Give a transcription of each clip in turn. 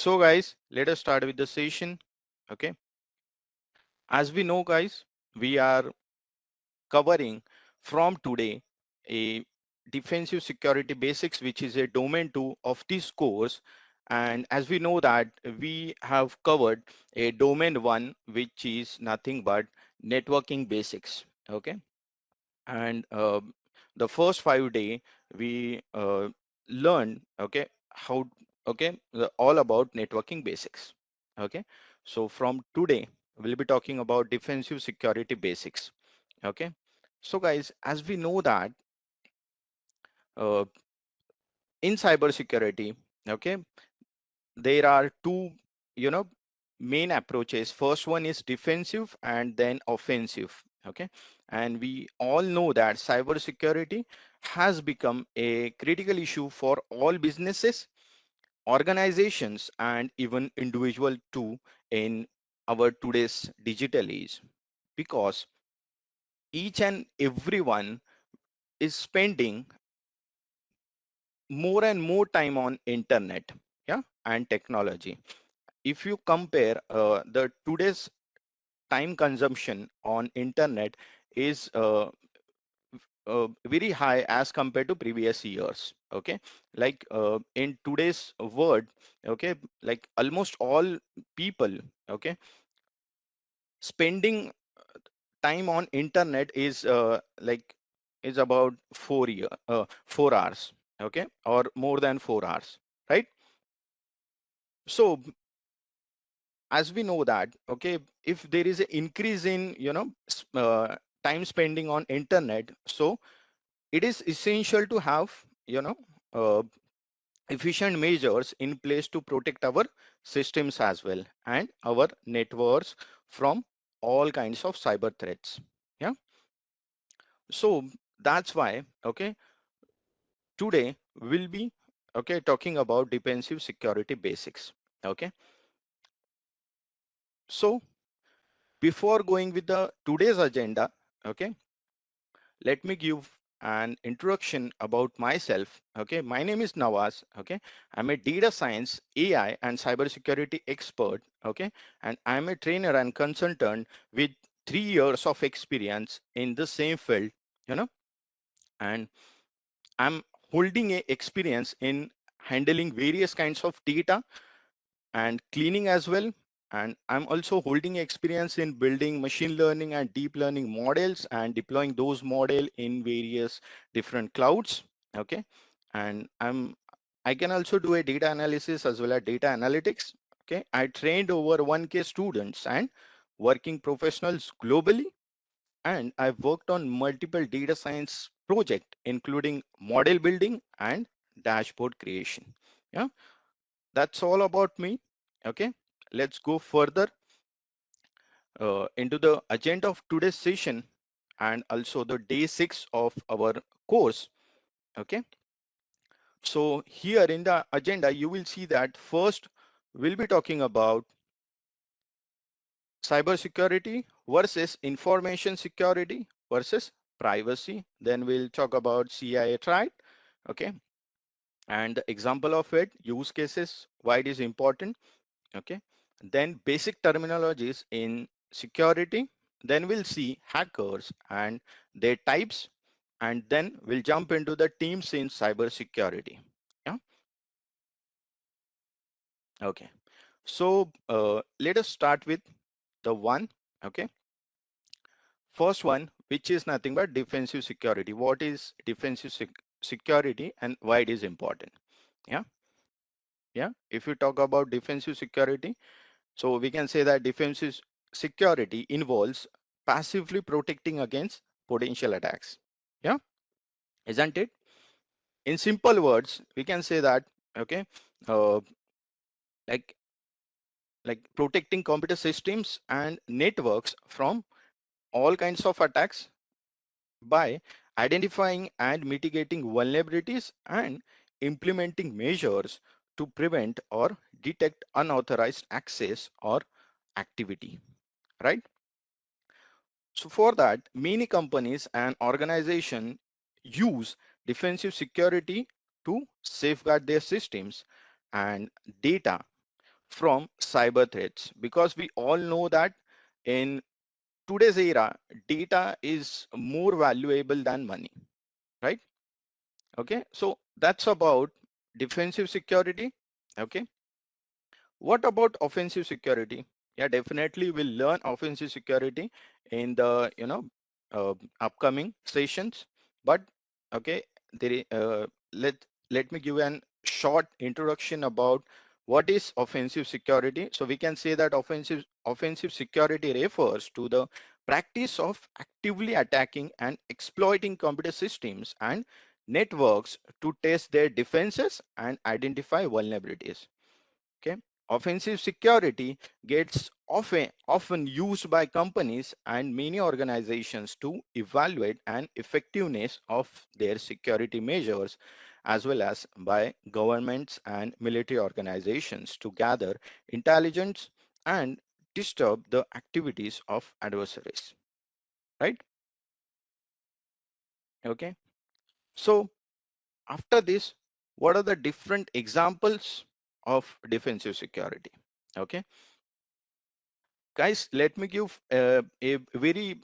So guys, let us start with the session. Okay. As we know guys, we are covering from today a defensive security basics, which is a domain 2 of this course. And as we know that we have covered a domain 1, which is nothing but networking basics. Okay. And the first 5 day we learned, okay, how, okay, all about networking basics. Okay. So from today we'll be talking about defensive security basics. Okay. So guys, as we know that uh, in cybersecurity, okay, there are two, you know, main approaches. First one is defensive and then offensive. Okay. And we all know that cybersecurity has become a critical issue for all businesses, organizations, and even individual too in our today's digital age, because each and everyone is spending more and more time on internet, yeah, and technology. If you compare the today's time consumption on internet is very high as compared to previous years. Okay. Like in today's world, okay, like almost all people, okay, spending time on internet is is about 4 hours, okay, or more than 4 hours, right? So as we know that, okay, if there is an increase in, time spending on internet, so it is essential to have, you know uh, efficient measures in place to protect our systems as well and our networks from all kinds of cyber threats. Yeah. So that's why, okay, today we'll be, okay, talking about defensive security basics. Okay. So before going with the today's agenda, okay, let me give an introduction about myself. Okay, my name is Nawaz. Okay, I'm a data science, AI, and cybersecurity expert. Okay, and I'm a trainer and consultant with 3 years of experience in the same field. You know, and I'm holding a experience in handling various kinds of data and cleaning as well. And I'm also holding experience in building machine learning and deep learning models and deploying those model in various different clouds. Okay. And I can also do a data analysis as well as data analytics. Okay. I trained over 1K students and working professionals globally. And I've worked on multiple data science projects, including model building and dashboard creation. Yeah, that's all about me. Okay, let's go further into the agenda of today's session and also the day 6 of our course. Okay, so here in the agenda you will see that first we'll be talking about cybersecurity versus information security versus privacy. Then we'll talk about CIA Triad. Okay, and the example of it, use cases, why it is important. Okay, then basic terminologies in security. Then we'll see hackers and their types, and then we'll jump into the teams in cybersecurity. Yeah. Okay. So let us start with the one. Okay. First one, which is nothing but defensive security. What is defensive security and why it is important? Yeah. Yeah. If you talk about defensive security, so we can say that defensive security involves passively protecting against potential attacks. Yeah, isn't it? In simple words, we can say that, okay, uh, like protecting computer systems and networks from all kinds of attacks by identifying and mitigating vulnerabilities and implementing measures to prevent or detect unauthorized access or activity, right? So for that, many companies and organizations use defensive security to safeguard their systems and data from cyber threats, because we all know that in today's era, data is more valuable than money, right? Okay, so that's about defensive security. Okay, what about offensive security? Yeah, definitely we'll learn offensive security in the upcoming sessions. But okay, let let me give an short introduction about what is offensive security. So we can say that offensive security refers to the practice of actively attacking and exploiting computer systems and networks to test their defenses and identify vulnerabilities. Okay, offensive security gets often used by companies and many organizations to evaluate an effectiveness of their security measures, as well as by governments and military organizations to gather intelligence and disturb the activities of adversaries, right? Okay, so after this, what are the different examples of defensive security? Okay, guys, let me give a very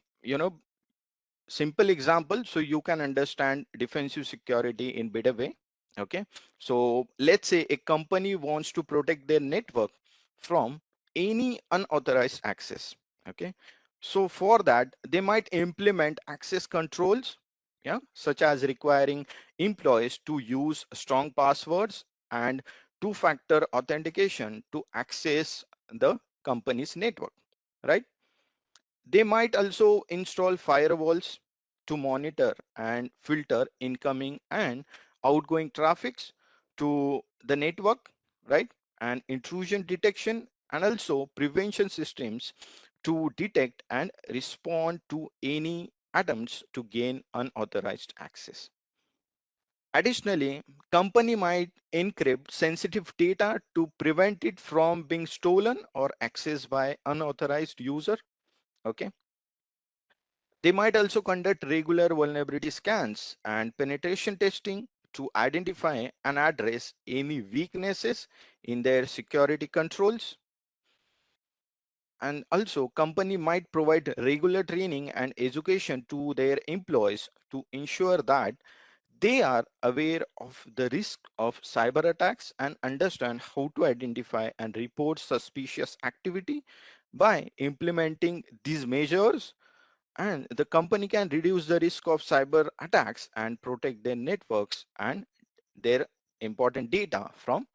simple example so you can understand defensive security in better way. Okay, so let's say a company wants to protect their network from any unauthorized access. Okay, so for that they might implement access controls, yeah, such as requiring employees to use strong passwords and two-factor authentication to access the company's network, right? They might also install firewalls to monitor and filter incoming and outgoing traffics to the network, right? And intrusion detection and also prevention systems to detect and respond to any attempts to gain unauthorized access. Additionally, company might encrypt sensitive data to prevent it from being stolen or accessed by unauthorized user. Okay, they might also conduct regular vulnerability scans and penetration testing to identify and address any weaknesses in their security controls. And also, company might provide regular training and education to their employees to ensure that they are aware of the risk of cyber attacks and understand how to identify and report suspicious activity. By implementing these measures, and the company can reduce the risk of cyber attacks and protect their networks and their important data from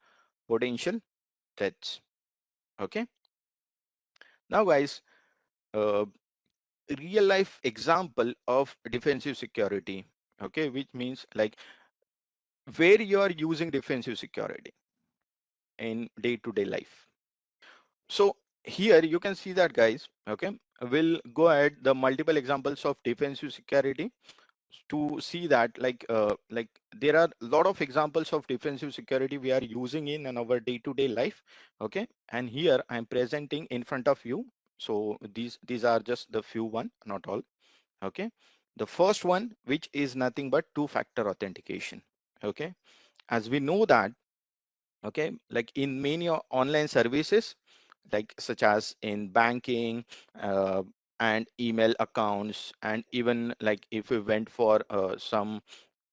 potential threats. Okay, now guys, uh, real life example of defensive security. Okay, which means like where you are using defensive security in day-to-day life. So here you can see that, guys. Okay, we'll go ahead the multiple examples of defensive security to see that like there are a lot of examples of defensive security we are using in our day-to-day life. Okay, and here I'm presenting in front of you. So these are just the few one, not all. Okay, the first one, which is nothing but two-factor authentication. Okay, as we know that, okay, like in many online services, like such as in banking, uh, and email accounts, and even like if we went for some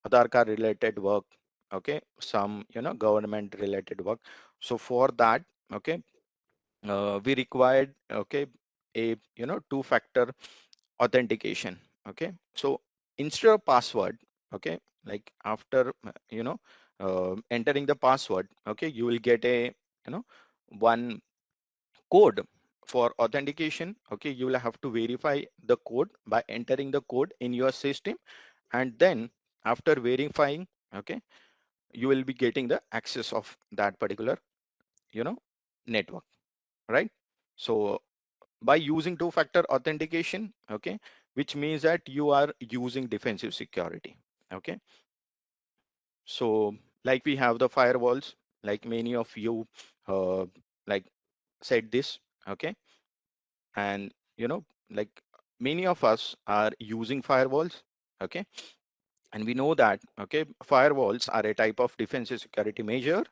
Aadhaar card related work, okay, some government related work. So for that, okay, we required, okay, a two-factor authentication. Okay, so instead of password, okay, like after entering the password, okay, you will get a one code for authentication. Okay, you will have to verify the code by entering the code in your system, and then after verifying, okay, you will be getting the access of that particular you know network, right? So by using two-factor authentication, okay, which means that you are using defensive security. Okay, so like we have the firewalls, like many of you uh, like said this. Okay, and like many of us are using firewalls. Okay, and we know that, okay, firewalls are a type of defensive security measure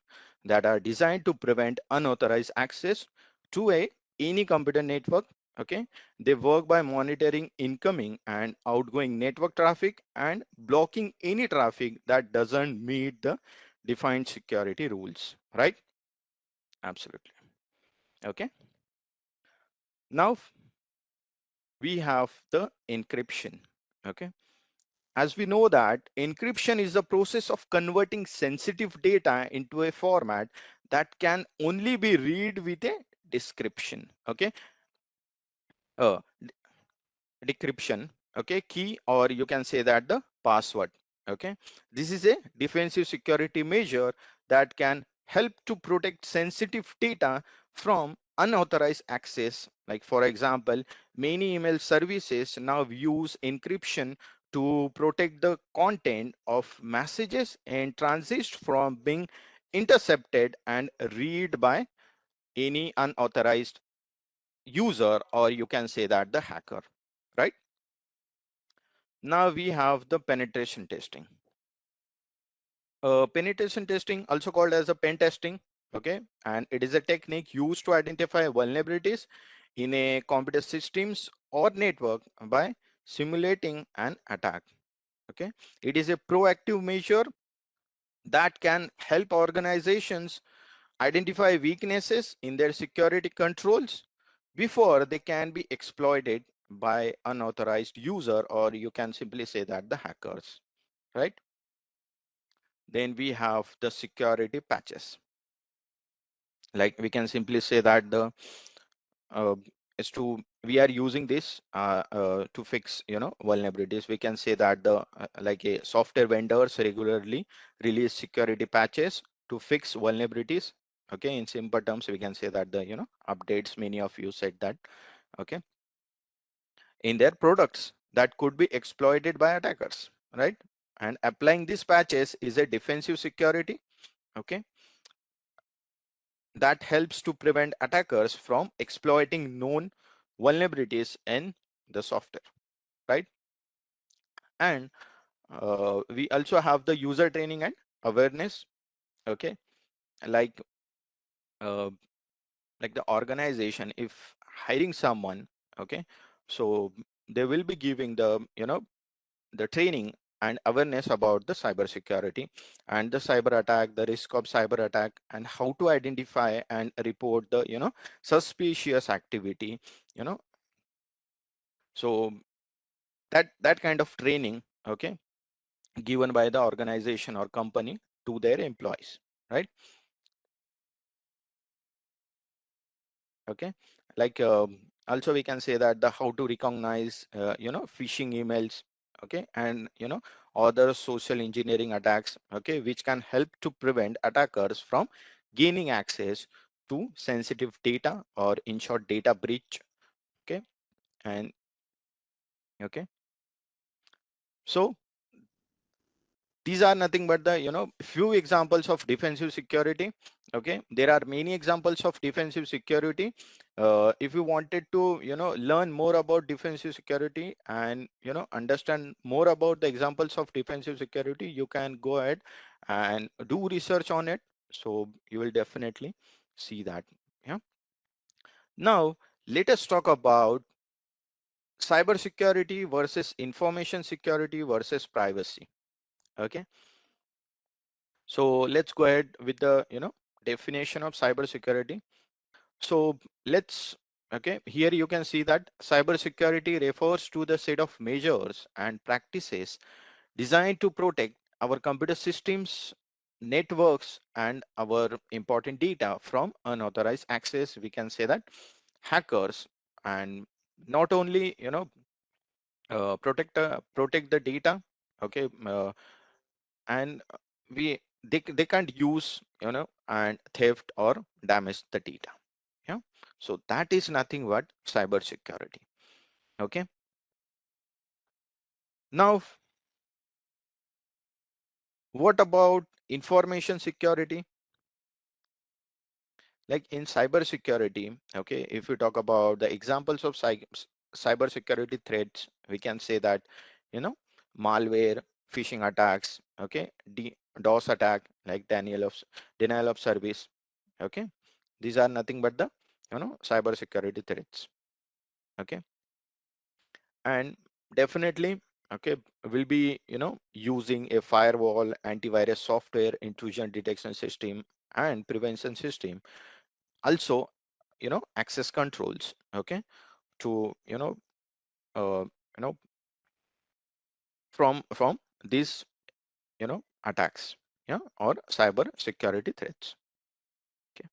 that are designed to prevent unauthorized access to any computer network. Okay, they work by monitoring incoming and outgoing network traffic and blocking any traffic that doesn't meet the defined security rules, right? Absolutely. Okay, now we have the encryption. Okay, as we know that encryption is the process of converting sensitive data into a format that can only be read with a description. Okay, uh, decryption, okay, key, or you can say that the password. Okay, this is a defensive security measure that can help to protect sensitive data from unauthorized access. Like for example, many email services now use encryption to protect the content of messages and transits from being intercepted and read by any unauthorized user, or you can say that the hacker, right? Now we have the penetration testing. Penetration testing, also called as a pen testing, okay, and it is a technique used to identify vulnerabilities in a computer systems or network by simulating an attack. Okay, it is a proactive measure that can help organizations identify weaknesses in their security controls before they can be exploited by unauthorized user, or you can simply say that the hackers, right? Then we have the security patches. Like we can simply say that the uh, is to we are using this to fix, you know, vulnerabilities. We can say that the like a software vendors regularly release security patches to fix vulnerabilities. Okay, in simple terms, we can say that the, you know, updates, many of you said that, okay, in their products that could be exploited by attackers, right? And applying these patches is a defensive security, okay, that helps to prevent attackers from exploiting known vulnerabilities in the software, right? And we also have the user training and awareness. Okay, like uh, like the organization, if hiring someone, okay, so they will be giving the, you know, the training and awareness about the cyber security and the cyber attack, the risk of cyber attack, and how to identify and report the, you know, suspicious activity, you know. So that kind of training, okay, given by the organization or company to their employees, right? Okay, like also we can say that the how to recognize, you know, phishing emails, okay, and, you know, other social engineering attacks, okay, which can help to prevent attackers from gaining access to sensitive data or ensure data breach. Okay, and okay, so these are nothing but the, you know, few examples of defensive security. Okay, there are many examples of defensive security. If you wanted to, you know, learn more about defensive security and, you know, understand more about the examples of defensive security, you can go ahead and do research on it, so you will definitely see that. Yeah, now let us talk about cybersecurity versus information security versus privacy. Okay, so let's go ahead with the, you know, definition of cybersecurity. So let's, okay, here you can see that cybersecurity refers to the set of measures and practices designed to protect our computer systems, networks, and our important data from unauthorized access. We can say that hackers, and not only, you know, protect the data, okay, and they can't use, you know, and theft or damage the data. Yeah, so that is nothing but cyber security. Okay, now what about information security? Like in cyber security, okay, if we talk about the examples of cyber security threats, we can say that, you know, malware, phishing attacks, okay, DOS attack, like denial of service. Okay, these are nothing but the cyber security threats. Okay, and definitely, okay, we'll be using a firewall, antivirus software, intrusion detection system, and prevention system. Also, access controls. Okay, to uh, you know from these attacks, yeah, or cyber security threats. Okay,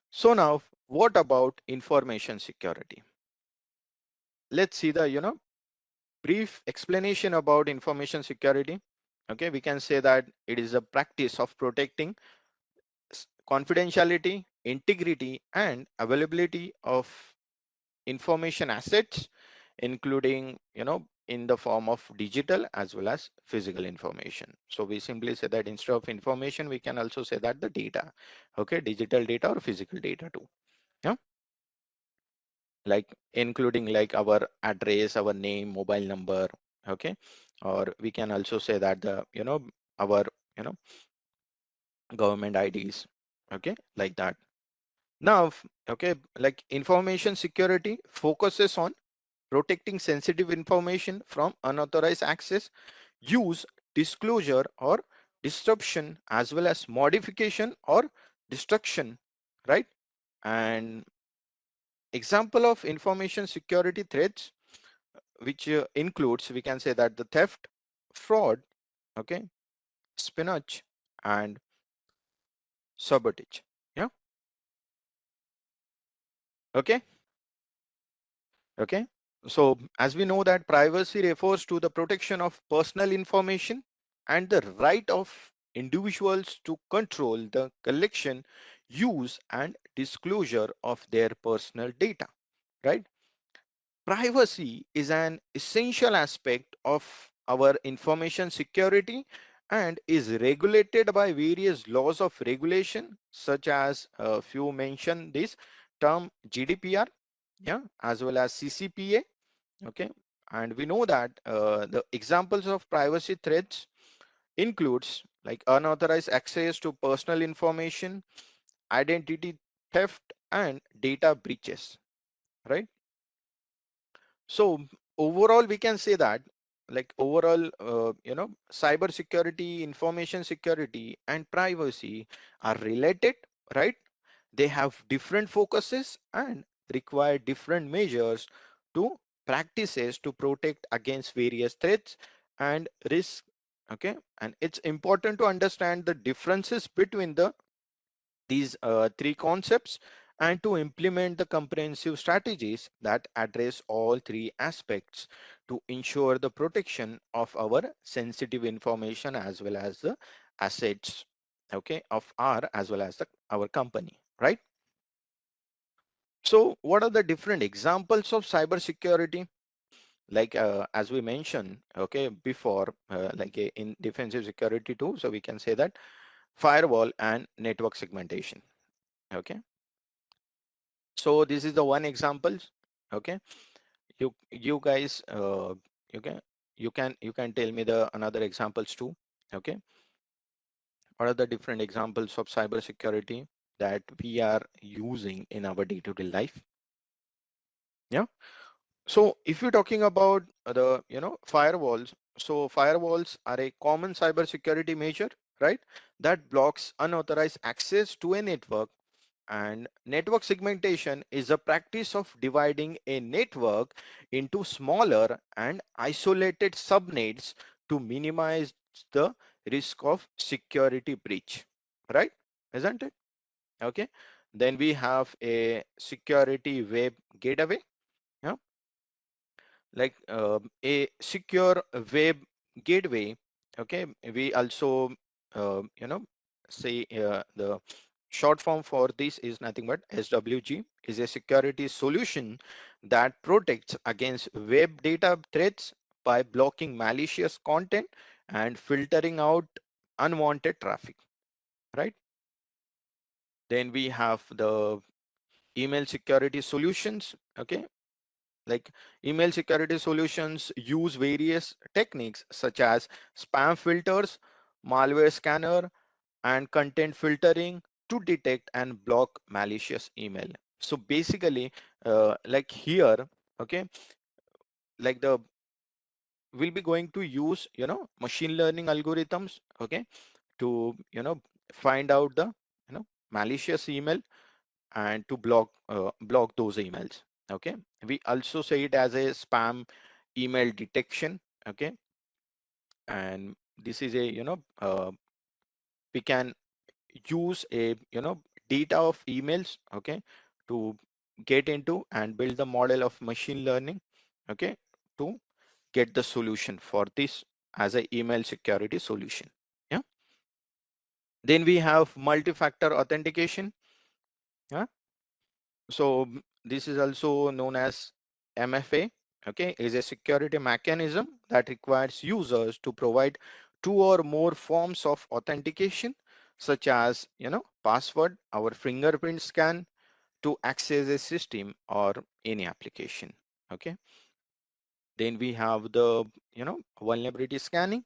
so now what about information security? Let's see the brief explanation about information security. Okay, we can say that it is a practice of protecting confidentiality, integrity, and availability of information assets, including in the form of digital as well as physical information. So we simply say that instead of information, we can also say that the data. Okay, digital data or physical data too. Yeah, like including like our address, our name, mobile number. Okay, or we can also say that the our you know government IDs. Okay, like that. Now, okay, like information security focuses on protecting sensitive information from unauthorized access, use, disclosure, or disruption, as well as modification or destruction, right? And example of information security threats, which includes, we can say that the theft, fraud, okay, spionage, and sabotage. Yeah, okay, okay. So as we know that privacy refers to the protection of personal information and the right of individuals to control the collection, use, and disclosure of their personal data, right? Privacy is an essential aspect of our information security and is regulated by various laws of regulation, such as a few mention this term GDPR, yeah, as well as CCPA. Okay, and we know that the examples of privacy threats includes like unauthorized access to personal information, identity theft, and data breaches, right? So overall, we can say that like overall, cyber security, information security, and privacy are related, right? They have different focuses and require different measures to practices to protect against various threats and risks. Okay, and it's important to understand the differences between these three concepts and to implement the comprehensive strategies that address all three aspects to ensure the protection of our sensitive information as well as the assets, okay, of our as well as our company, right? So what are the different examples of cybersecurity? Like as we mentioned, okay, before, like in defensive security too, so we can say that firewall and network segmentation. Okay, so this is the one example. Okay, you guys, you can you can tell me the another examples too. Okay, what are the different examples of cybersecurity that we are using in our day-to-day life? Yeah. So if you're talking about the firewalls, so firewalls are a common cybersecurity measure, right? That blocks unauthorized access to a network. And network segmentation is a practice of dividing a network into smaller and isolated subnets to minimize the risk of security breach, right? Isn't it? Okay. Then we have a security web gateway. Yeah, like a secure web gateway. Okay, we also say the short form for this is nothing but SWG, is a security solution that protects against web data threats by blocking malicious content and filtering out unwanted traffic, right? Then we have the email security solutions. Okay, like email security solutions use various techniques such as spam filters, malware scanner, and content filtering to detect and block malicious email. So basically, like here, okay, like the we'll be going to use, machine learning algorithms, okay, to, find out the, malicious email and to block those emails. Okay, we also say it as a spam email detection. Okay, and this is a, we can use a, data of emails, okay, to get into and build the model of machine learning, okay, to get the solution for this as a email security solution. Yeah, then we have multi-factor authentication. Yeah, so this is also known as MFA. Okay, is a security mechanism that requires users to provide two or more forms of authentication, such as, password, our fingerprint scan, to access a system or any application. Okay, then we have the, vulnerability scanning.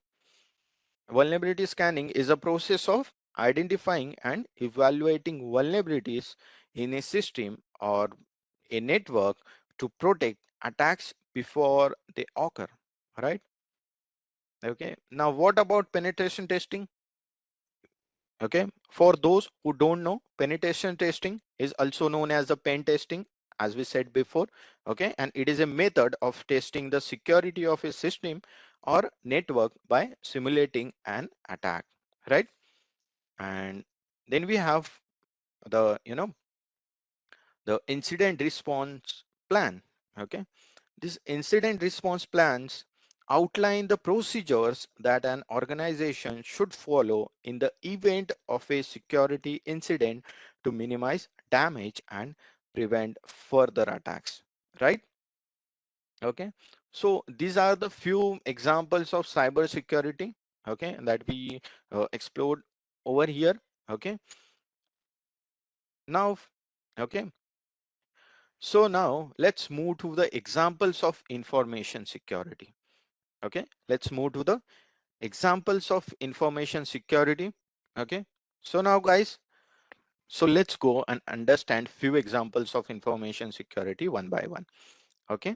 Vulnerability scanning is a process of identifying and evaluating vulnerabilities in a system or a network to protect attacks before they occur, right? Okay, now what about penetration testing? Okay, for those who don't know, penetration testing is also known as the pen testing, as we said before. Okay, and it is a method of testing the security of a system or network by simulating an attack, right? And then we have the, the incident response plan. Okay, these incident response plans outline the procedures that an organization should follow in the event of a security incident to minimize damage and prevent further attacks, right? Okay, so these are the few examples of cyber security, okay, that we explored over here. Okay, now, okay, so now let's move to the examples of information security. Okay, let's move to the examples of information security. Okay, so now guys, so let's go and understand few examples of information security one by one. Okay,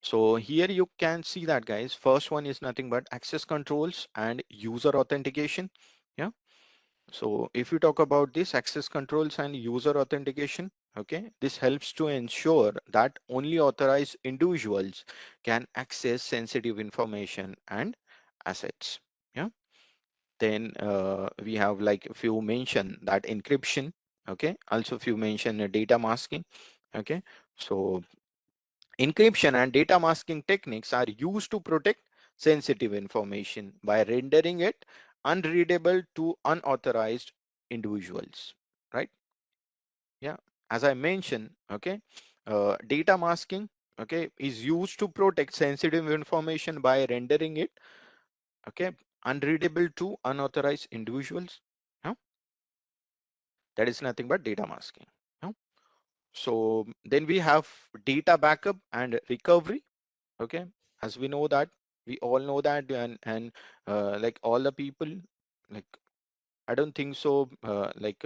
so here you can see that guys, first one is nothing but access controls and user authentication. Yeah, so if you talk about this access controls and user authentication, okay, this helps to ensure that only authorized individuals can access sensitive information and assets. Yeah, then we have like a few mention that encryption. Okay, also few mention data masking. Okay, so encryption and data masking techniques are used to protect sensitive information by rendering it unreadable to unauthorized individuals, right? Yeah, as I mentioned, okay, data masking, okay, is used to protect sensitive information by rendering it, okay, unreadable to unauthorized individuals. Huh? That is nothing but data masking. Huh? So then we have data backup and recovery. Okay, as we know that, we all know that, and like all the people, like I don't think so, like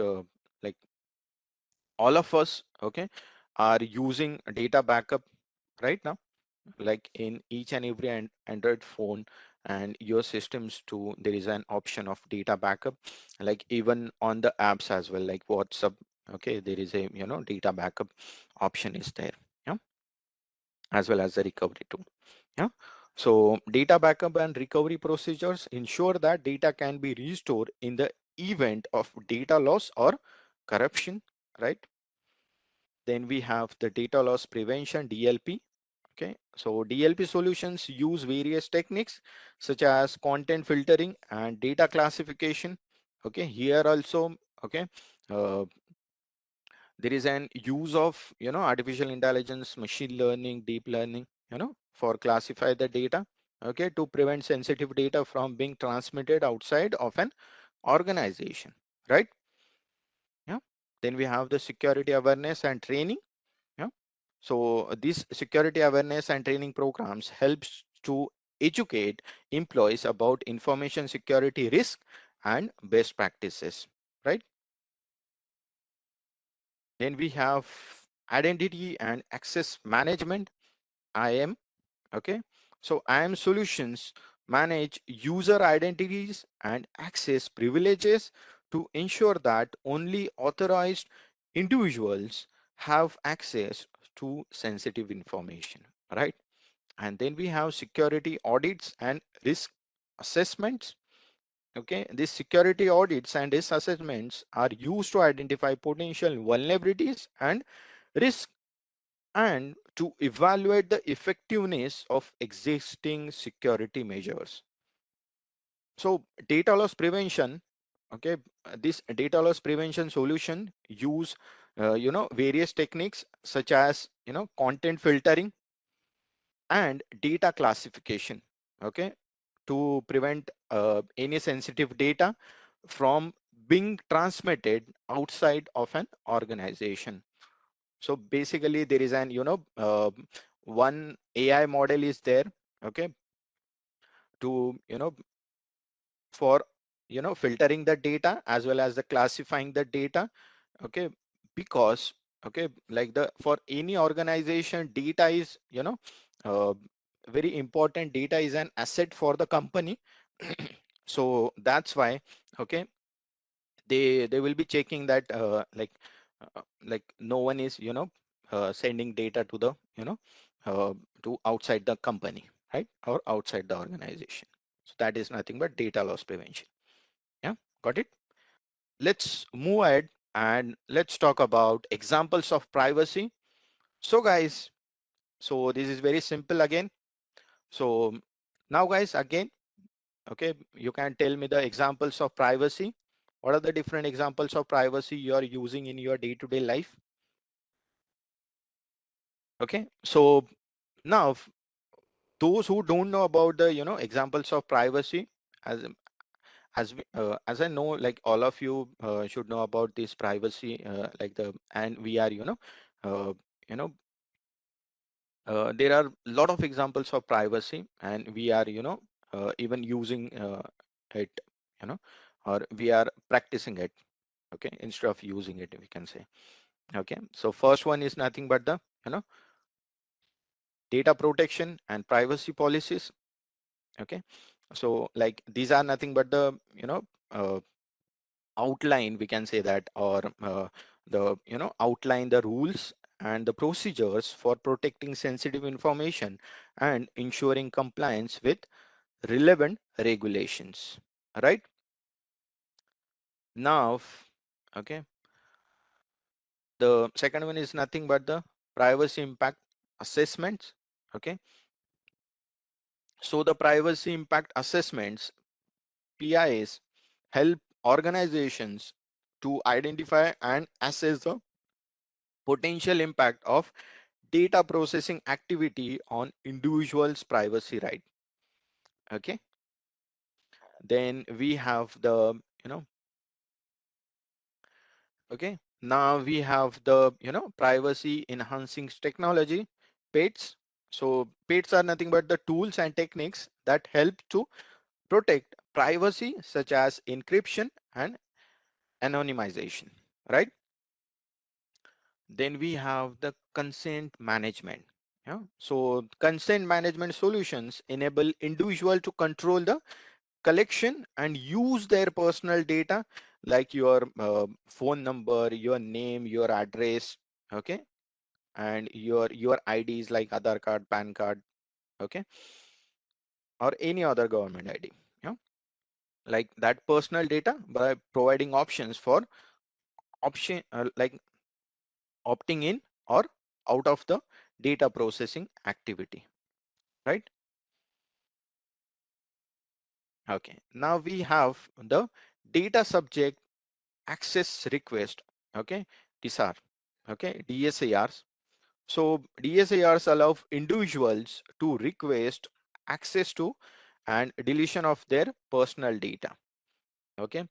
all of us, okay, are using data backup right now, like in each and every Android phone and your systems too, there is an option of data backup, like even on the apps as well, like WhatsApp. Okay, there is a, data backup option is there. Yeah, as well as the recovery too. Yeah, so data backup and recovery procedures ensure that data can be restored in the event of data loss or corruption, right? Then we have the data loss prevention, DLP. Okay, so DLP solutions use various techniques such as content filtering and data classification. Okay, here also, okay, uh, there is an use of, artificial intelligence, machine learning, deep learning, for classify the data, okay, to prevent sensitive data from being transmitted outside of an organization, right? Yeah, then we have the security awareness and training. Yeah, so these security awareness and training programs helps to educate employees about information security risk and best practices, right? Then we have identity and access management, IAM. Okay, so IAM solutions manage user identities and access privileges to ensure that only authorized individuals have access to sensitive information, right? And then we have security audits and risk assessments. Okay, these security audits and risk assessments are used to identify potential vulnerabilities and risk, and to evaluate the effectiveness of existing security measures. So data loss prevention, okay, this data loss prevention solution use various techniques such as content filtering and data classification, okay, to prevent any sensitive data from being transmitted outside of an organization. So basically there is an one AI model is there, okay, to for filtering the data as well as the classifying the data, okay, because okay, like the for any organization data is uh, very important. Data is an asset for the company. So that's why, okay, they will be checking that like no one is sending data to the uh, to outside the company, right, or outside the organization. So that is nothing but data loss prevention. Yeah, got it. Let's move ahead and let's talk about examples of privacy. So guys, so this is very simple again. So now guys, again, okay, you can tell me the examples of privacy. What are the different examples of privacy you are using in your day-to-day life? Okay, so now those who don't know about the examples of privacy, as as I know, like all of you should know about this privacy, like the and we are uh, you know there are a lot of examples of privacy, and we are even using it, you know or we are practicing it, okay, instead of using it, we can say. Okay, so first one is nothing but the data protection and privacy policies. Okay, so like these are nothing but the uh, outline, we can say that, or the outline the rules and the procedures for protecting sensitive information and ensuring compliance with relevant regulations, right? Now okay, the second one is nothing but the privacy impact assessments. Okay, so the privacy impact assessments, PIs, help organizations to identify and assess the potential impact of data processing activity on individuals' privacy right. Okay, then we have the okay, now we have the privacy enhancing technology, PETs. So PETs are nothing but the tools and techniques that help to protect privacy, such as encryption and anonymization, right? Then we have the consent management. Yeah, so consent management solutions enable individual to control the collection and use their personal data, like your phone number, your name, your address, okay, and your IDs like Aadhaar card, PAN card, okay, or any other government ID. Yeah, like that personal data, by providing options for option like opting in or out of the data processing activity, right? Okay, now we have the data subject access request. Okay, these are okay DSARs. So DSARs allow individuals to request access to and deletion of their personal data. Okay,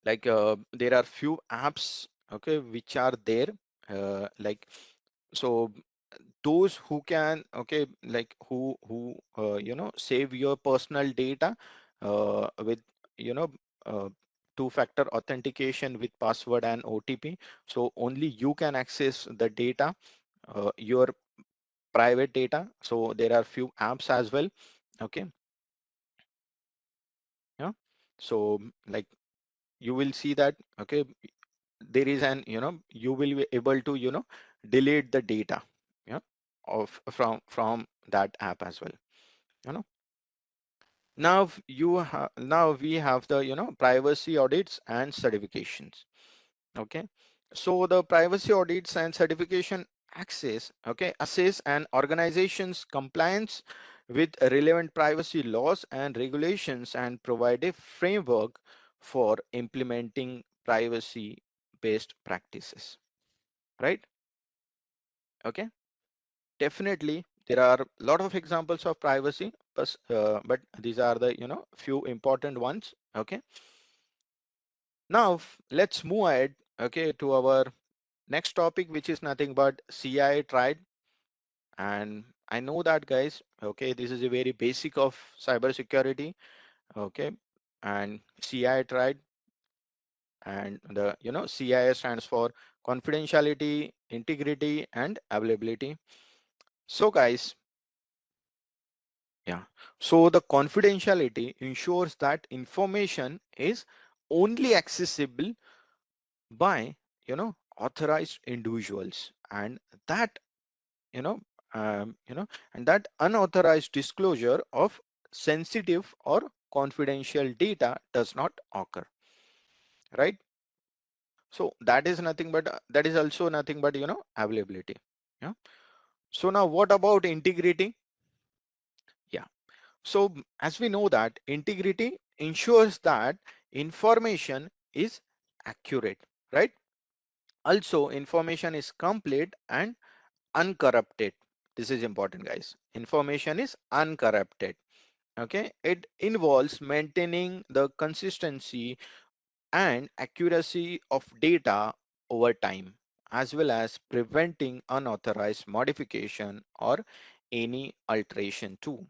like there are few apps, okay, which are there, like so those who can, okay, like who save your personal data with uh, two-factor authentication with password and OTP. So only you can access the data, your private data. So there are few apps as well. Okay. Yeah. So like you will see that, okay, there is an, you will be able to, delete the data, yeah, of from that app as well. You know, now we have the, privacy audits and certifications. Okay, so the privacy audits and certification access, okay, assess an organization's compliance with relevant privacy laws and regulations and provide a framework for implementing privacy based practices, right? Okay, definitely there are a lot of examples of privacy, but these are the, few important ones. Okay, now let's move ahead, okay, to our next topic, which is nothing but CI tried. And I know that, guys, okay, this is a very basic of cybersecurity. Okay, and CI tried, and the, CI stands for confidentiality, integrity, and availability. So guys, yeah, so the confidentiality ensures that information is only accessible by, authorized individuals, and that, you know you know and that unauthorized disclosure of sensitive or confidential data does not occur, right? So that is nothing but that is also nothing but, availability. Yeah. So now what about integrity? Yeah, so as we know that integrity ensures that information is accurate, right? Also information is complete and uncorrupted. This is important, guys. Information is uncorrupted. Okay, it involves maintaining the consistency and accuracy of data over time, as well as preventing unauthorized modification or any alteration too,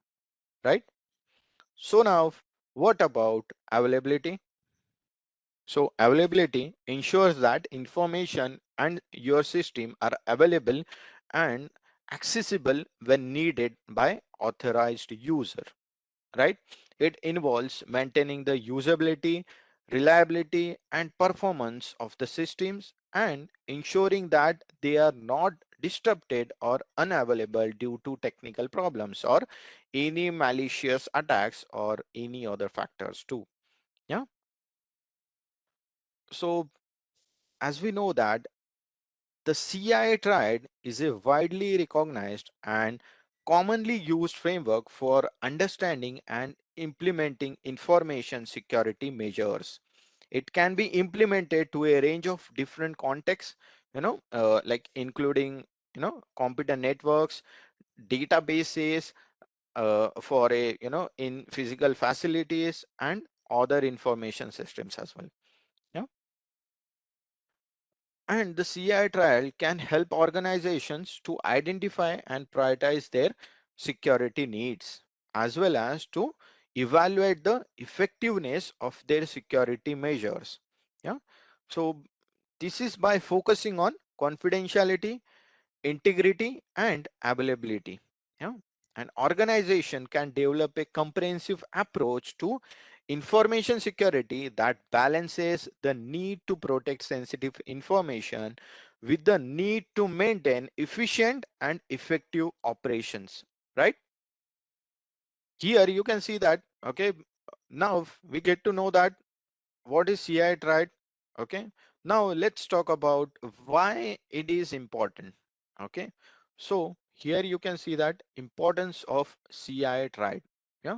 right? So now what about availability? So availability ensures that information and your system are available and accessible when needed by authorized user, right? It involves maintaining the usability, reliability, and performance of the systems and ensuring that they are not disrupted or unavailable due to technical problems or any malicious attacks or any other factors too. Yeah. So as we know that the CI Triad is a widely recognized and commonly used framework for understanding and implementing information security measures. It can be implemented to a range of different contexts, like including, computer networks, databases, for a, in physical facilities and other information systems as well. Yeah. And the CI trial can help organizations to identify and prioritize their security needs, as well as to evaluate the effectiveness of their security measures. Yeah. So this is by focusing on confidentiality, integrity, and availability. Yeah. An organization can develop a comprehensive approach to information security that balances the need to protect sensitive information with the need to maintain efficient and effective operations, right? Here you can see that, okay, now we get to know that what is CI triad. Okay, now let's talk about why it is important. Okay, so here you can see that importance of CI triad. Yeah,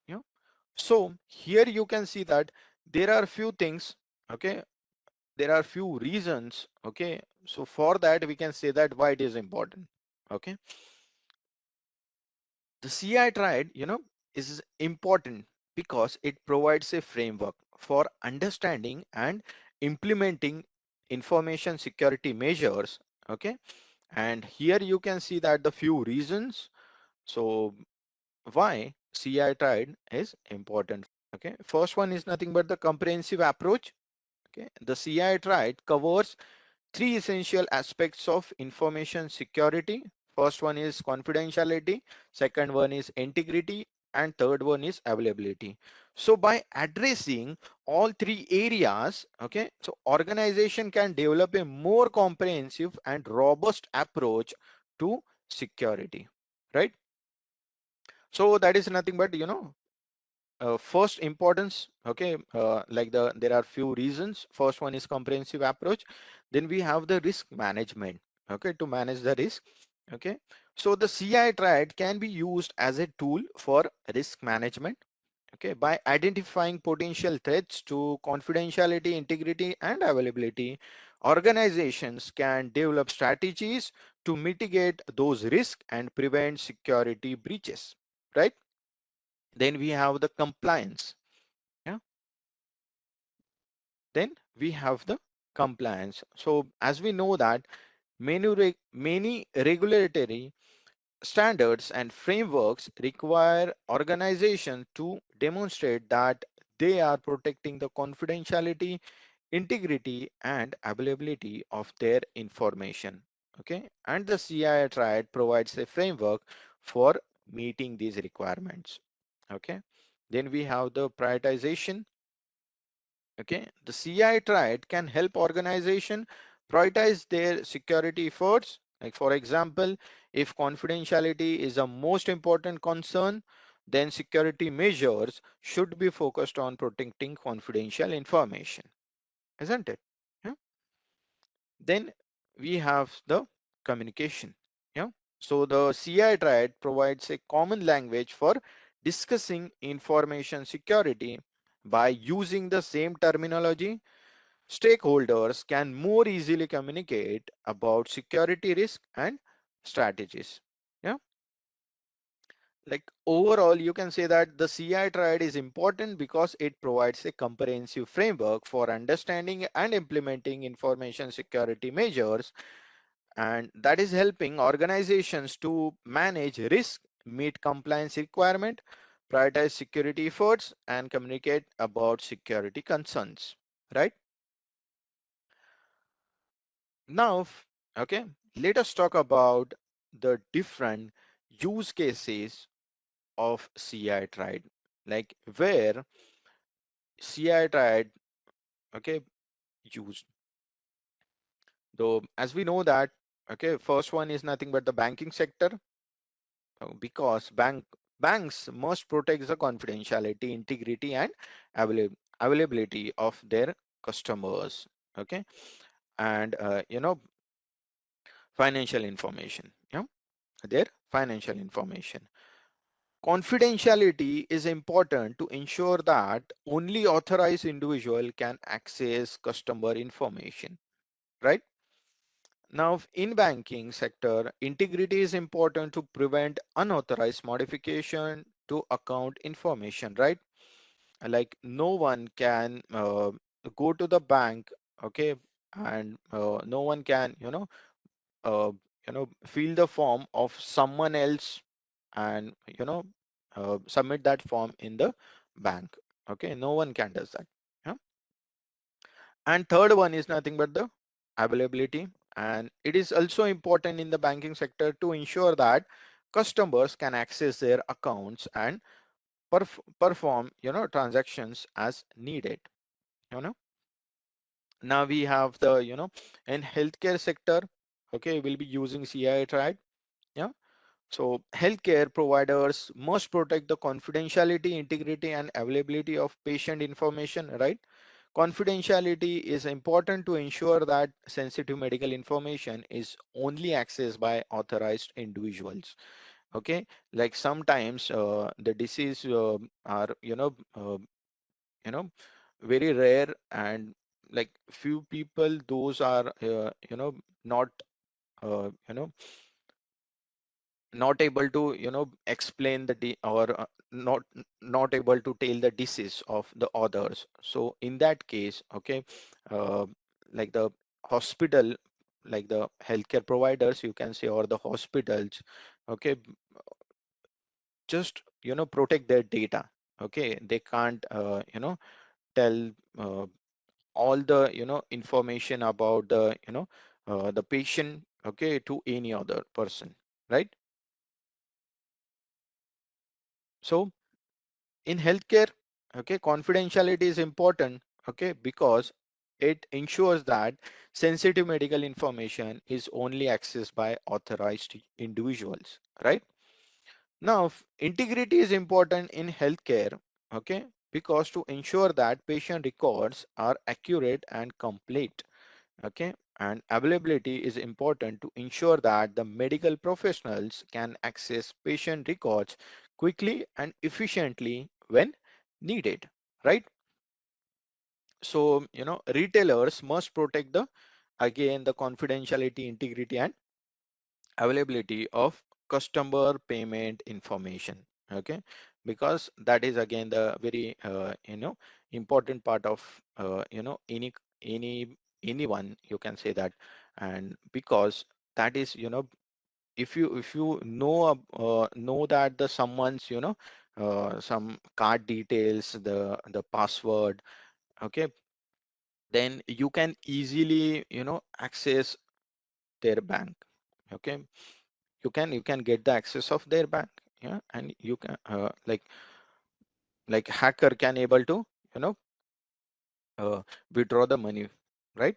yeah. So here you can see that there are few things. Okay, there are few reasons. Okay, so for that we can say that why it is important. Okay, the CI triad, is important because it provides a framework for understanding and implementing information security measures. Okay, and here you can see that the few reasons. So why CI triad is important. Okay, first one is nothing but the comprehensive approach. Okay, the CI Triad covers three essential aspects of information security. First one is confidentiality, second one is integrity, and third one is availability. So by addressing all three areas, okay, so organization can develop a more comprehensive and robust approach to security, right? So that is nothing but, first importance. Okay, there are few reasons. First one is comprehensive approach. Then we have the risk management, okay, to manage the risk. Okay, so the CI triad can be used as a tool for risk management, okay, by identifying potential threats to confidentiality, integrity, and availability. Organizations can develop strategies to mitigate those risks and prevent security breaches, right? Then we have the compliance. Yeah, then we have the compliance. So as we know that many regulatory standards and frameworks require organizations to demonstrate that they are protecting the confidentiality, integrity, and availability of their information. Okay, and the CI triad provides a framework for meeting these requirements. Okay, then we have the prioritization. Okay, the CI triad can help organization prioritize their security efforts. Like for example, if confidentiality is a most important concern, then security measures should be focused on protecting confidential information, isn't it? Yeah. Then we have the communication. Yeah. So the CI triad provides a common language for discussing information security. By using the same terminology, stakeholders can more easily communicate about security risk and strategies. Yeah, like overall, you can say that the CI triad is important because it provides a comprehensive framework for understanding and implementing information security measures, and that is helping organizations to manage risk, meet compliance requirement, prioritize security efforts, and communicate about security concerns, right? Now, okay, let us talk about the different use cases of CI triad, like where CI triad, okay, used. Though, as we know that, okay, first one is nothing but the banking sector, because banks must protect the confidentiality, integrity, and availability of their customers, okay, and financial information, their financial information. Confidentiality is important to ensure that only authorized individual can access customer information, right? Now, in banking sector, integrity is important to prevent unauthorized modification to account information, right? Like no one can go to the bank, okay, and no one can, uh, fill the form of someone else and submit that form in the bank. Okay, no one can does that. Yeah. And third one is nothing but the availability, and it is also important in the banking sector to ensure that customers can access their accounts and perform transactions as needed. you know Now we have the in healthcare sector, okay, we'll be using CI triad. Yeah. So healthcare providers must protect the confidentiality, integrity, and availability of patient information, right? Confidentiality is important to ensure that sensitive medical information is only accessed by authorized individuals. Okay, like sometimes the disease are you know very rare, and like few people those are not uh, you know not able to explain the or not able to tell the disease of the others. So in that case, okay, uh, like the hospital, like the healthcare providers, you can say, or the hospitals, okay, just protect their data. Okay, they can't tell all the information about the the patient, okay, to any other person, right? So in healthcare, okay, confidentiality is important, okay, because it ensures that sensitive medical information is only accessed by authorized individuals, right? Now integrity is important in healthcare, okay, because to ensure that patient records are accurate and complete, okay, and availability is important to ensure that the medical professionals can access patient records quickly and efficiently when needed, right? So retailers must protect the, again, the confidentiality, integrity and availability of customer payment information, okay, because that is again the very important part of any anyone, you can say that. And because that is, if you know that the someone's some card details, the password, okay, then you can easily access their bank, okay, you can get the access of their bank, yeah, and you can like hacker can able to you know uh, withdraw the money, right?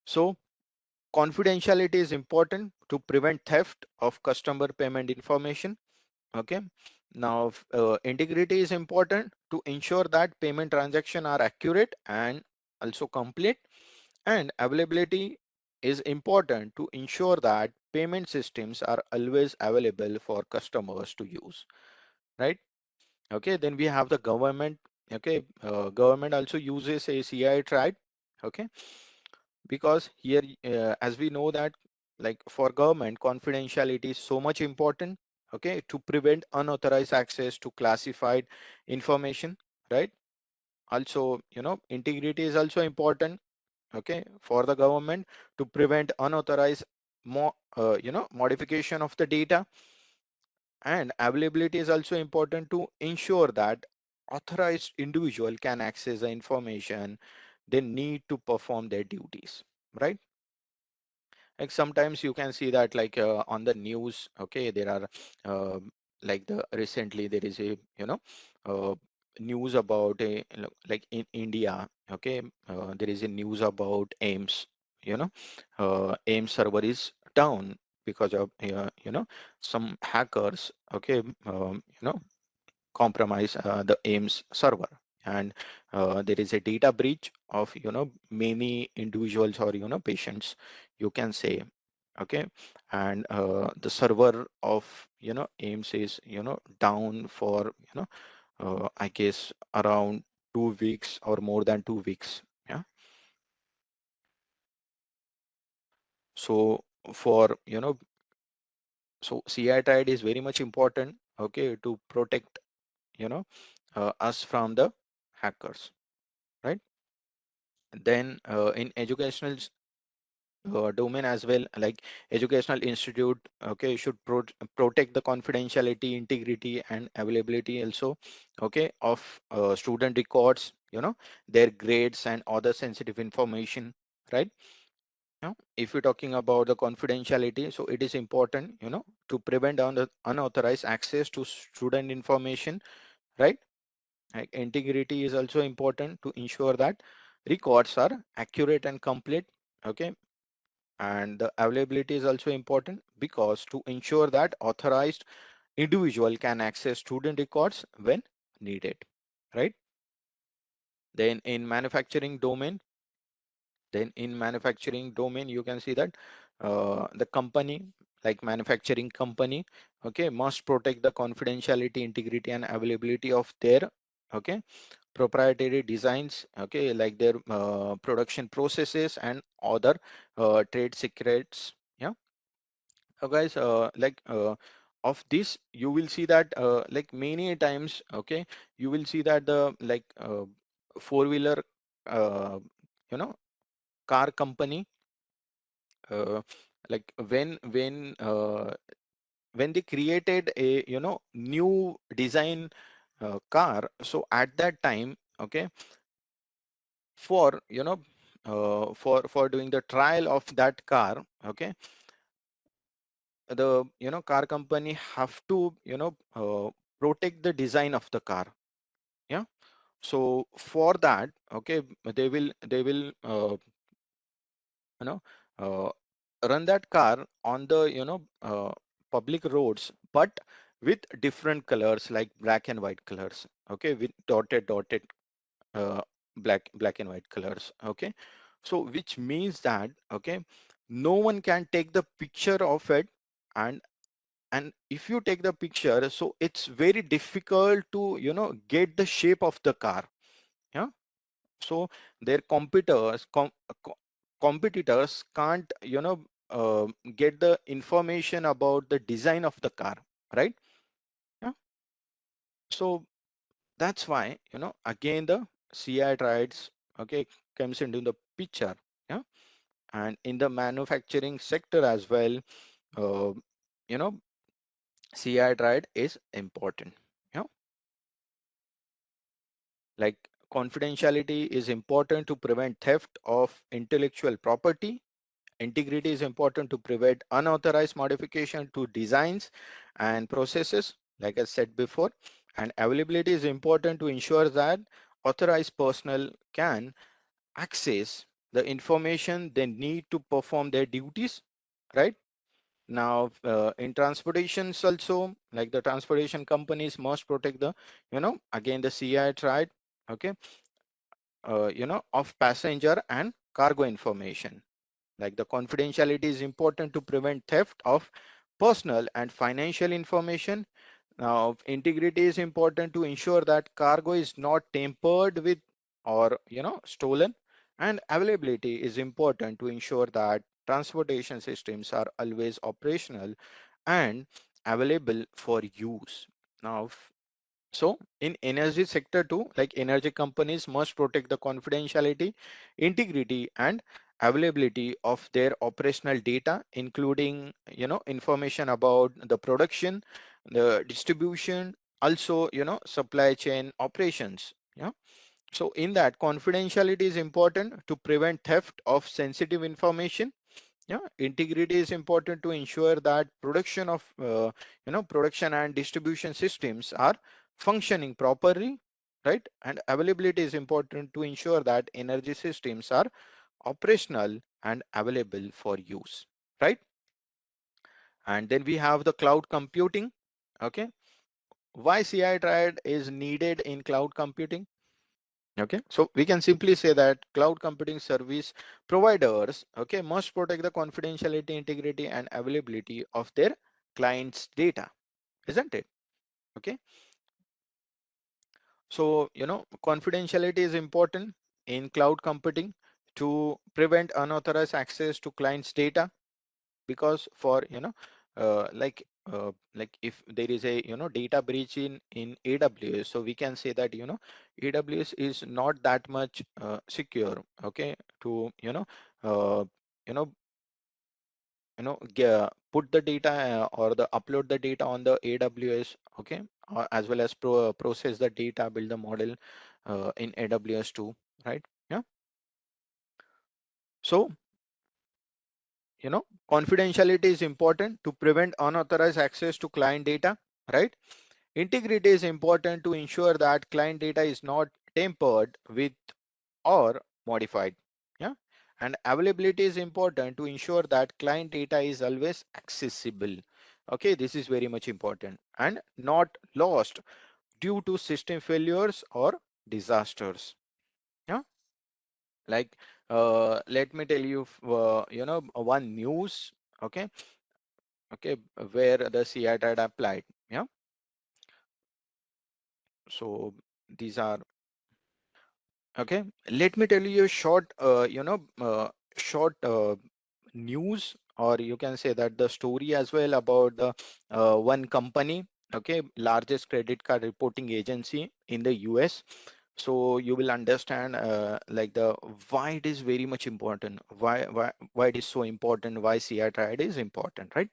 So confidentiality is important to prevent theft of customer payment information, okay. Now integrity is important to ensure that payment transactions are accurate and also complete, and availability is important to ensure that payment systems are always available for customers to use, right? Okay, then we have the government. Okay, government also uses a CI triad, okay, because here as we know that, like, for government, confidentiality is so much important, okay, to prevent unauthorized access to classified information, right? Also integrity is also important, okay, for the government to prevent unauthorized modification of the data, and availability is also important to ensure that authorized individual can access the information they need to perform their duties, right? Like sometimes you can see that, like on the news, okay, there are like the recently there is a uh, news about a like in India, okay, there is a news about AIMS, AIMS server is down because of some hackers, okay, compromise the AIMS server, and there is a data breach of many individuals or patients, you can say, okay, and the server of AIMS is down for I guess around 2 weeks or more than 2 weeks, yeah. So for so CI tide is very much important, okay, to protect us from the hackers, right? Then in educational domain as well, like educational institute, okay, should protect the confidentiality, integrity and availability also, okay, of student records, their grades and other sensitive information, right? If you're talking about the confidentiality, so it is important to prevent unauthorized access to student information, right? Like integrity is also important to ensure that records are accurate and complete, okay, and the availability is also important because to ensure that authorized individual can access student records when needed, right? Then in manufacturing domain, you can see that the company, like manufacturing company, okay, must protect the confidentiality, integrity and availability of their, okay, proprietary designs, okay, like their production processes and other trade secrets, yeah. So guys, of this you will see that like many times, okay, you will see that the like four-wheeler uh, you know car company, uh, like when they created a new design car. So at that time, okay, for for doing the trial of that car, okay, the car company have to protect the design of the car. Yeah. So for that, okay, they will you know uh, run that car on the public roads, but with different colors like black and white colors, okay, with dotted uh, black and white colors, okay. So which means that, okay, no one can take the picture of it, and if you take the picture, so it's very difficult to get the shape of the car. Yeah. So their competitors can't get the information about the design of the car, right? Yeah. So that's why again the CI triads, okay, comes into the picture. Yeah. And in the manufacturing sector as well, uh, you know CI triad is important. Yeah. Like, confidentiality is important to prevent theft of intellectual property. Integrity is important to prevent unauthorized modification to designs and processes, like I said before. And availability is important to ensure that authorized personnel can access the information they need to perform their duties, right? Now, in transportations also, like the transportation companies must protect the, again, the CI tried, okay, of passenger and cargo information. Like, the confidentiality is important to prevent theft of personal and financial information. Now, integrity is important to ensure that cargo is not tampered with or stolen. And availability is important to ensure that transportation systems are always operational and available for use. Now, so in energy sector too, like energy companies must protect the confidentiality, integrity, and availability of their operational data, including information about the production, the distribution, also supply chain operations. Yeah. So in that, confidentiality is important to prevent theft of sensitive information. Yeah. Integrity is important to ensure that production and distribution systems are functioning properly, right? And availability is important to ensure that energy systems are operational and available for use, right? And then we have the cloud computing. Okay. Why CI triad is needed in cloud computing? Okay, so we can simply say that cloud computing service providers, okay, must protect the confidentiality, integrity, and availability of their clients' data, isn't it? Okay, so confidentiality is important in cloud computing to prevent unauthorized access to clients' data, because for like if there is a data breach in AWS, so we can say that AWS is not that much secure, okay, to uh, you know put the data or the upload the data on the AWS, okay, as well as process the data, build the model in AWS too, right? Yeah. So confidentiality is important to prevent unauthorized access to client data, right? Integrity is important to ensure that client data is not tampered with or modified. Yeah. And availability is important to ensure that client data is always accessible. Okay, this is very much important and not lost due to system failures or disasters. Yeah. Like, let me tell you one news. Okay. Okay, where the CI had applied. Yeah. So these are, okay. Let me tell you a short short news, or you can say that the story as well, about the one company, okay, largest credit card reporting agency in the US. So you will understand like the why it is very much important, why it is so important, why CI triad is important, right?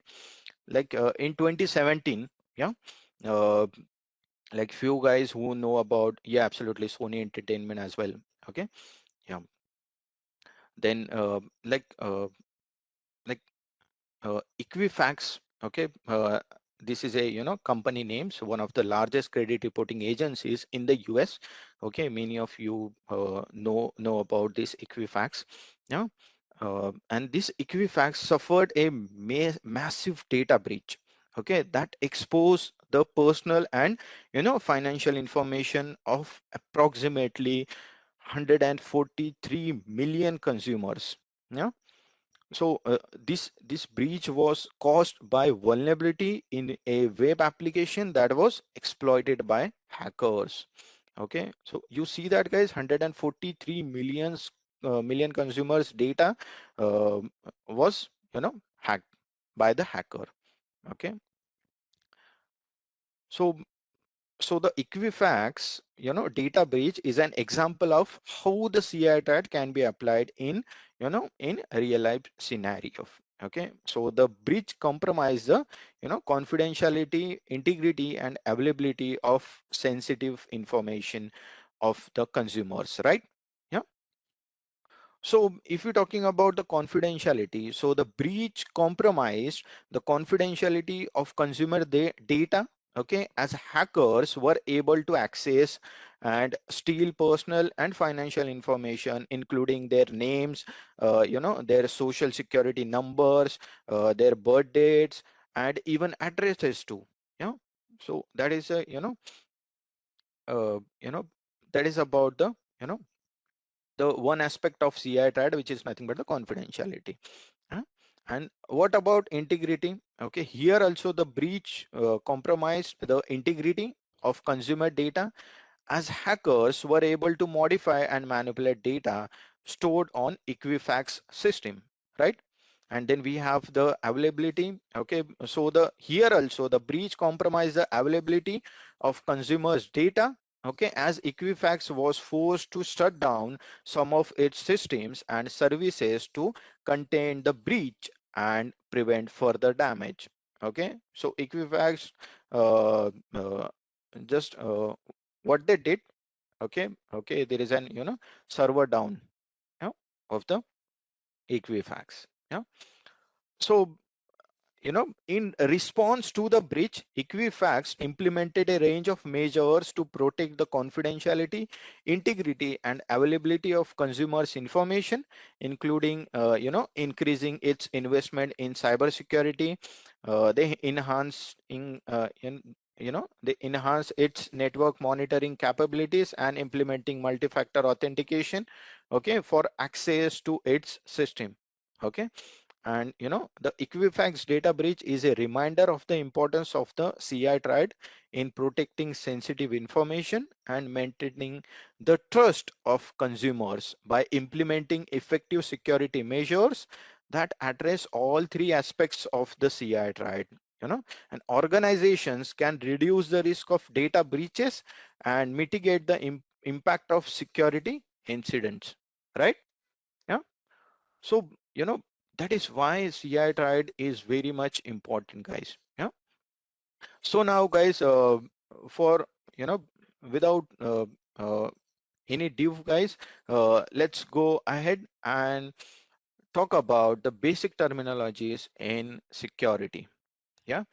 Like in 2017, yeah, uh, like few guys who know about, yeah, absolutely, Sony Entertainment as well. Okay, yeah. Then like Equifax. Okay, this is a, company names, one of the largest credit reporting agencies in the US. Okay, many of you know about this Equifax. Yeah, and this Equifax suffered a massive data breach. Okay, that exposed the personal and, financial information of approximately 143 million consumers. Yeah, so this breach was caused by vulnerability in a web application that was exploited by hackers. Okay, so you see that, guys, 143 million consumers data uh, was, hacked by the hacker. Okay, so the Equifax, data breach is an example of how the CI threat can be applied in, in a real life scenario. Okay, so the breach compromise the, confidentiality, integrity, and availability of sensitive information of the consumers, right? Yeah. So if you're talking about the confidentiality, so the breach compromised the confidentiality of consumer data, okay, as hackers were able to access and steal personal and financial information, including their names, their social security numbers, their birth dates, and even addresses too. Yeah. So that is a, uh, you know, that is about the one aspect of CI triad, which is nothing but the confidentiality. Huh? And what about integrity? Okay, here also the breach compromised the integrity of consumer data, as hackers were able to modify and manipulate data stored on Equifax system, right? And then we have the availability. Okay, so the here also the breach compromised the availability of consumers data. Okay, as Equifax was forced to shut down some of its systems and services to contain the breach and prevent further damage. Okay, so Equifax uh, uh, just what they did. Okay, there is an, server down, yeah, of the Equifax. Yeah, so, in response to the breach, Equifax implemented a range of measures to protect the confidentiality, integrity, and availability of consumers' information, including, increasing its investment in cybersecurity. They they enhance its network monitoring capabilities and implementing multi-factor authentication, okay, for access to its system. Okay, and the Equifax data breach is a reminder of the importance of the CI triad in protecting sensitive information and maintaining the trust of consumers by implementing effective security measures that address all three aspects of the CI triad. And organizations can reduce the risk of data breaches and mitigate the impact of security incidents, right? Yeah. So, that is why CI triad is very much important, guys. Yeah. So now, guys, for, you know, without uh, any div, guys, let's go ahead and talk about the basic terminologies in security. Yeah.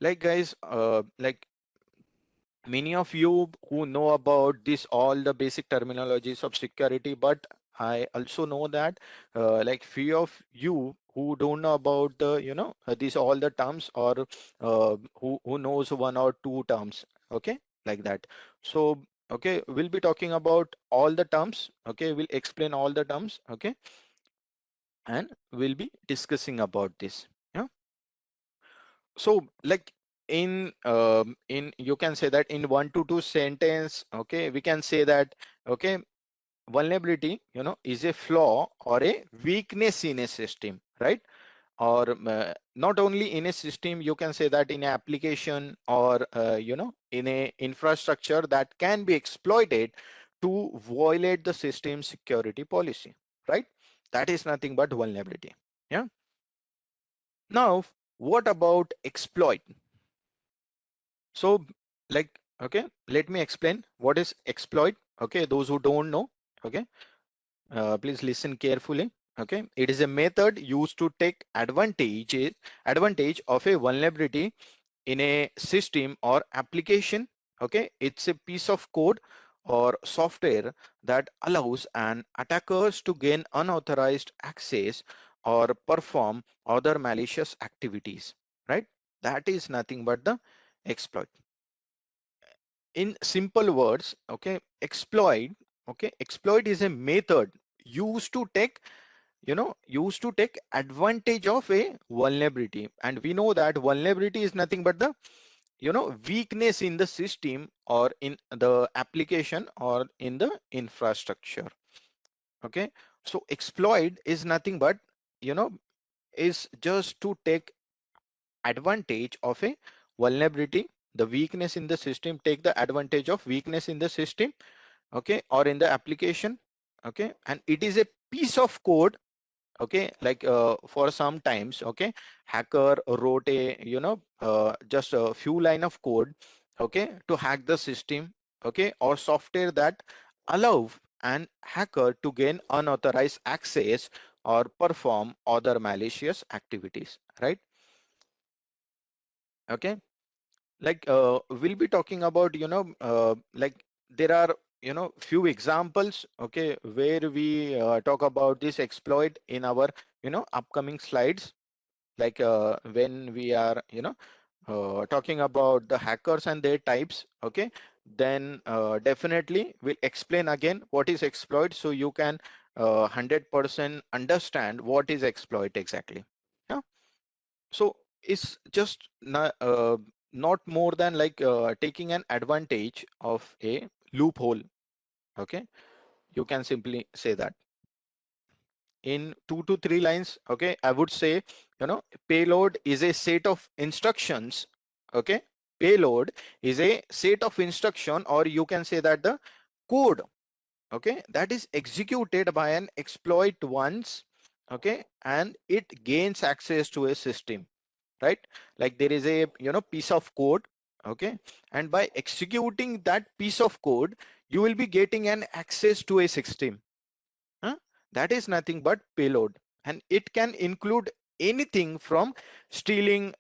Like, guys, like many of you who know about this all the basic terminologies of security, but I also know that like few of you who don't know about the, these all the terms, or who knows one or two terms. Okay, like that. So okay, we'll be talking about all the terms. Okay, we'll explain all the terms. Okay, and we'll be discussing about this. Yeah. So like in you can say that in 1 to 2 sentence, okay, we can say that, okay, vulnerability, is a flaw or a weakness in a system, right? Or not only in a system, you can say that in an application, or in a infrastructure that can be exploited to violate the system security policy, right? That is nothing but vulnerability. Yeah. Now, what about exploit? So like Okay, let me explain what is exploit. Okay, those who don't know, okay, please listen carefully. Okay, it is a method used to take advantage of a vulnerability in a system or application. Okay, it's a piece of code or software that allows an attackers to gain unauthorized access or perform other malicious activities, right? That is nothing but the exploit. In simple words, okay, exploit is a method used to take, used to take advantage of a vulnerability, and we know that vulnerability is nothing but the, weakness in the system or in the application or in the infrastructure. Okay, so exploit is nothing but, you know is just to take advantage of a vulnerability, the weakness in the system, take the advantage of weakness in the system, okay, or in the application. Okay, and it is a piece of code. Okay, like for some times, okay, hacker wrote a, just a few line of code, okay, to hack the system, okay, or software that allow an hacker to gain unauthorized access or perform other malicious activities, right? Okay, like we'll be talking about, like there are, few examples, okay, where we talk about this exploit in our, upcoming slides, like when we are, talking about the hackers and their types. Okay, then definitely we'll explain again what is exploit, so you can 100% understand what is exploit exactly. Yeah, so it's just not more than like taking an advantage of a loophole. Okay, you can simply say that in 2 to 3 lines. Okay, I would say, payload is a set of instructions. Okay, payload is a set of instruction, or you can say that the code, okay, that is executed by an exploit once, okay, and it gains access to a system, right? Like there is a, piece of code, okay, and by executing that piece of code, you will be getting an access to a system. Huh? That is nothing but payload, and it can include anything from stealing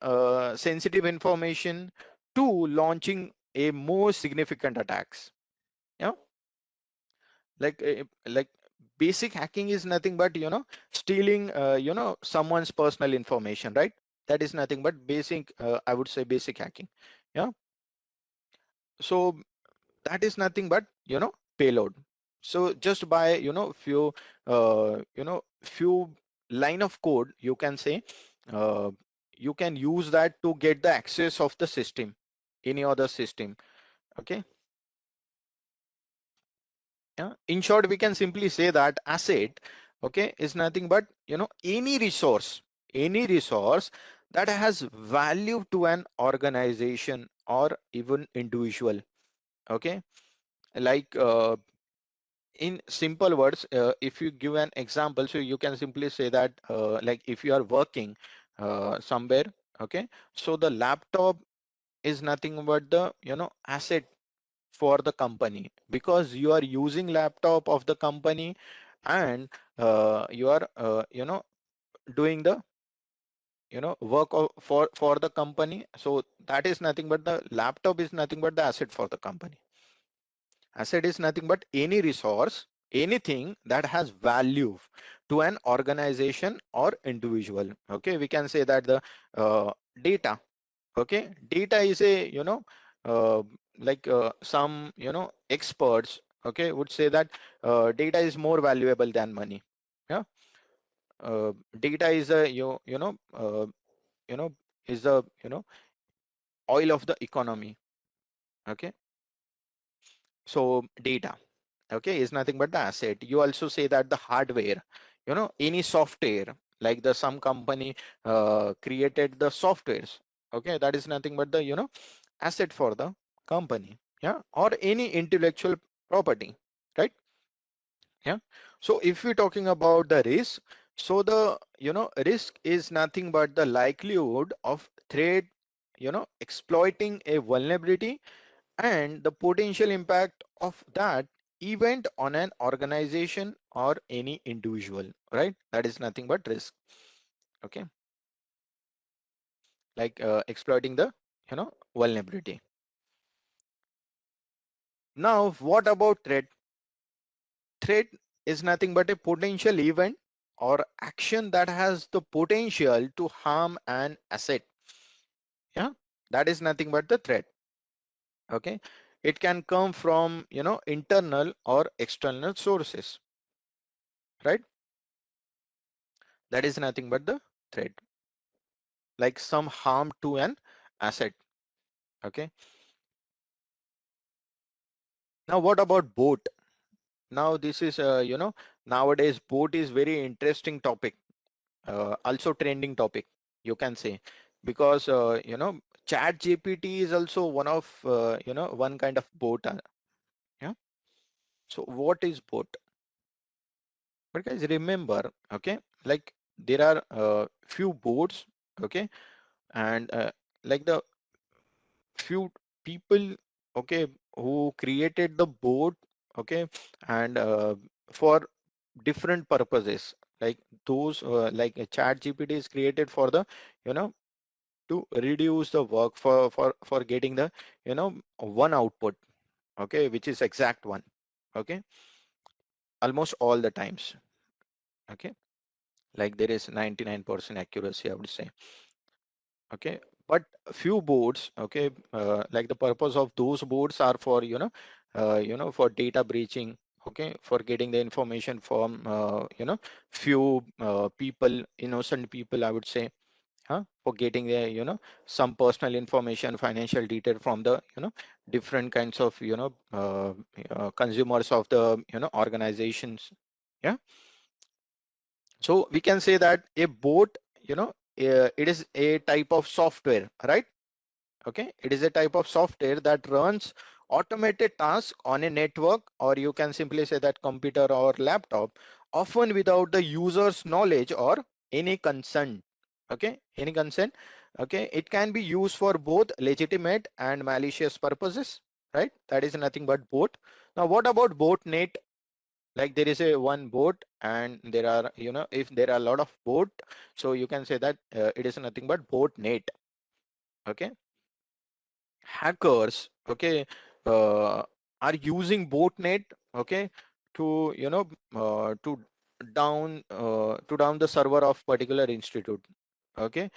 sensitive information to launching a more significant attacks. Yeah, like basic hacking is nothing but, stealing, someone's personal information, right? That is nothing but basic, I would say basic hacking. Yeah, so that is nothing but, payload. So just by, few line of code, you can say, uh, you can use that to get the access of the system, any other system. Okay, yeah, in short, we can simply say that asset, okay, is nothing but, any resource that has value to an organization or even individual. Okay, like in simple words, if you give an example, so you can simply say that, like if you are working somewhere, okay, so the laptop is nothing but the, asset for the company, because you are using laptop of the company, and you are, doing the, work for the company. So that is nothing but, the laptop is nothing but the asset for the company. Asset is nothing but any resource, anything that has value to an organization or individual. Okay, we can say that the data. Okay, data is a, uh, like some, experts, okay, would say that data is more valuable than money. Yeah, data is a, you know is the, oil of the economy. Okay, so data, okay, is nothing but the asset. You also say that the hardware, any software, like the some company created the softwares, okay, that is nothing but the, asset for the company. Yeah, or any intellectual property, right? Yeah, so if we're talking about the risk, so the, risk is nothing but the likelihood of threat, exploiting a vulnerability and the potential impact of that event on an organization or any individual, right? That is nothing but risk. Okay, like exploiting the vulnerability. Now what about threat? Threat is nothing but a potential event or action that has the potential to harm an asset. Yeah, that is nothing but the threat. Okay, it can come from internal or external sources, right? That is nothing but the threat, like some harm to an asset. Okay, now what about bot? Now this is nowadays bot is very interesting topic, also trending topic, you can say, because chat gpt is also one of one kind of bot. Yeah, so what is bot? But guys, remember, okay, like there are few bots, okay, and like the few people, okay, who created the bot, okay, and for different purposes, like those like a chat gpt is created for the you know to reduce the work for getting the one output, okay, which is exact one, okay, almost all the times, okay, like there is 99% accuracy, I would say. Okay, but few boards, okay, like the purpose of those boards are for for data breaching, okay, for getting the information from few people, innocent people, I would say, huh? For getting the some personal information, financial detail from the different kinds of consumers of the organizations. Yeah, so we can say that a bot, it is a type of software, right? Okay, it is a type of software that runs automated tasks on a network, or you can simply say that computer or laptop, often without the user's knowledge or any consent. Okay, any consent. Okay, it can be used for both legitimate and malicious purposes, right? That is nothing but bot. Now what about botnet? Like there is a one bot, and there are if there are a lot of bot, so you can say that it is nothing but botnet. Okay, hackers, okay, uh, are using botnet, okay, to to down the server of particular institute. Okay,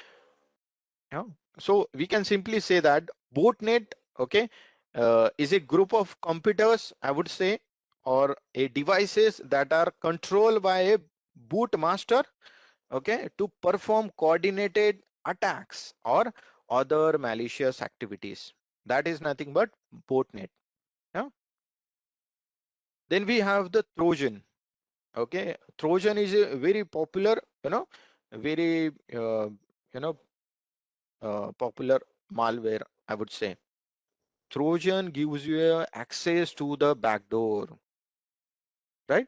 yeah, so we can simply say that botnet, okay, is a group of computers, I would say, or a devices that are controlled by a boot master, okay, to perform coordinated attacks or other malicious activities. That is nothing but botnet. Yeah, then we have the trojan. Okay, trojan is a very popular, very you know popular malware, I would say. Trojan gives you access to the backdoor, right?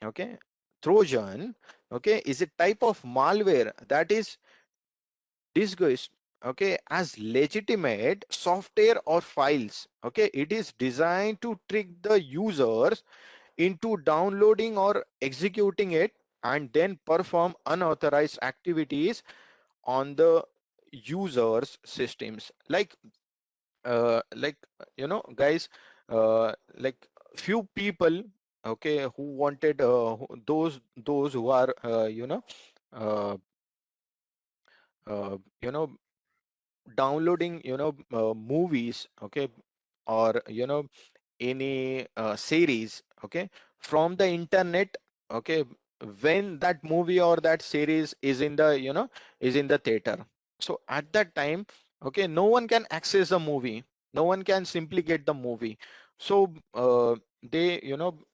Okay, trojan, okay, is a type of malware that is disguised, okay, as legitimate software or files. Okay, it is designed to trick the users into downloading or executing it, and then perform unauthorized activities on the users systems. Like guys, like few people, okay, who wanted those who are uh, uh, you know downloading movies, okay, or any series, okay, from the internet, okay, when that movie or that series is in the is in the theater. So at that time, okay, no one can access the movie, no one can simply get the movie. So they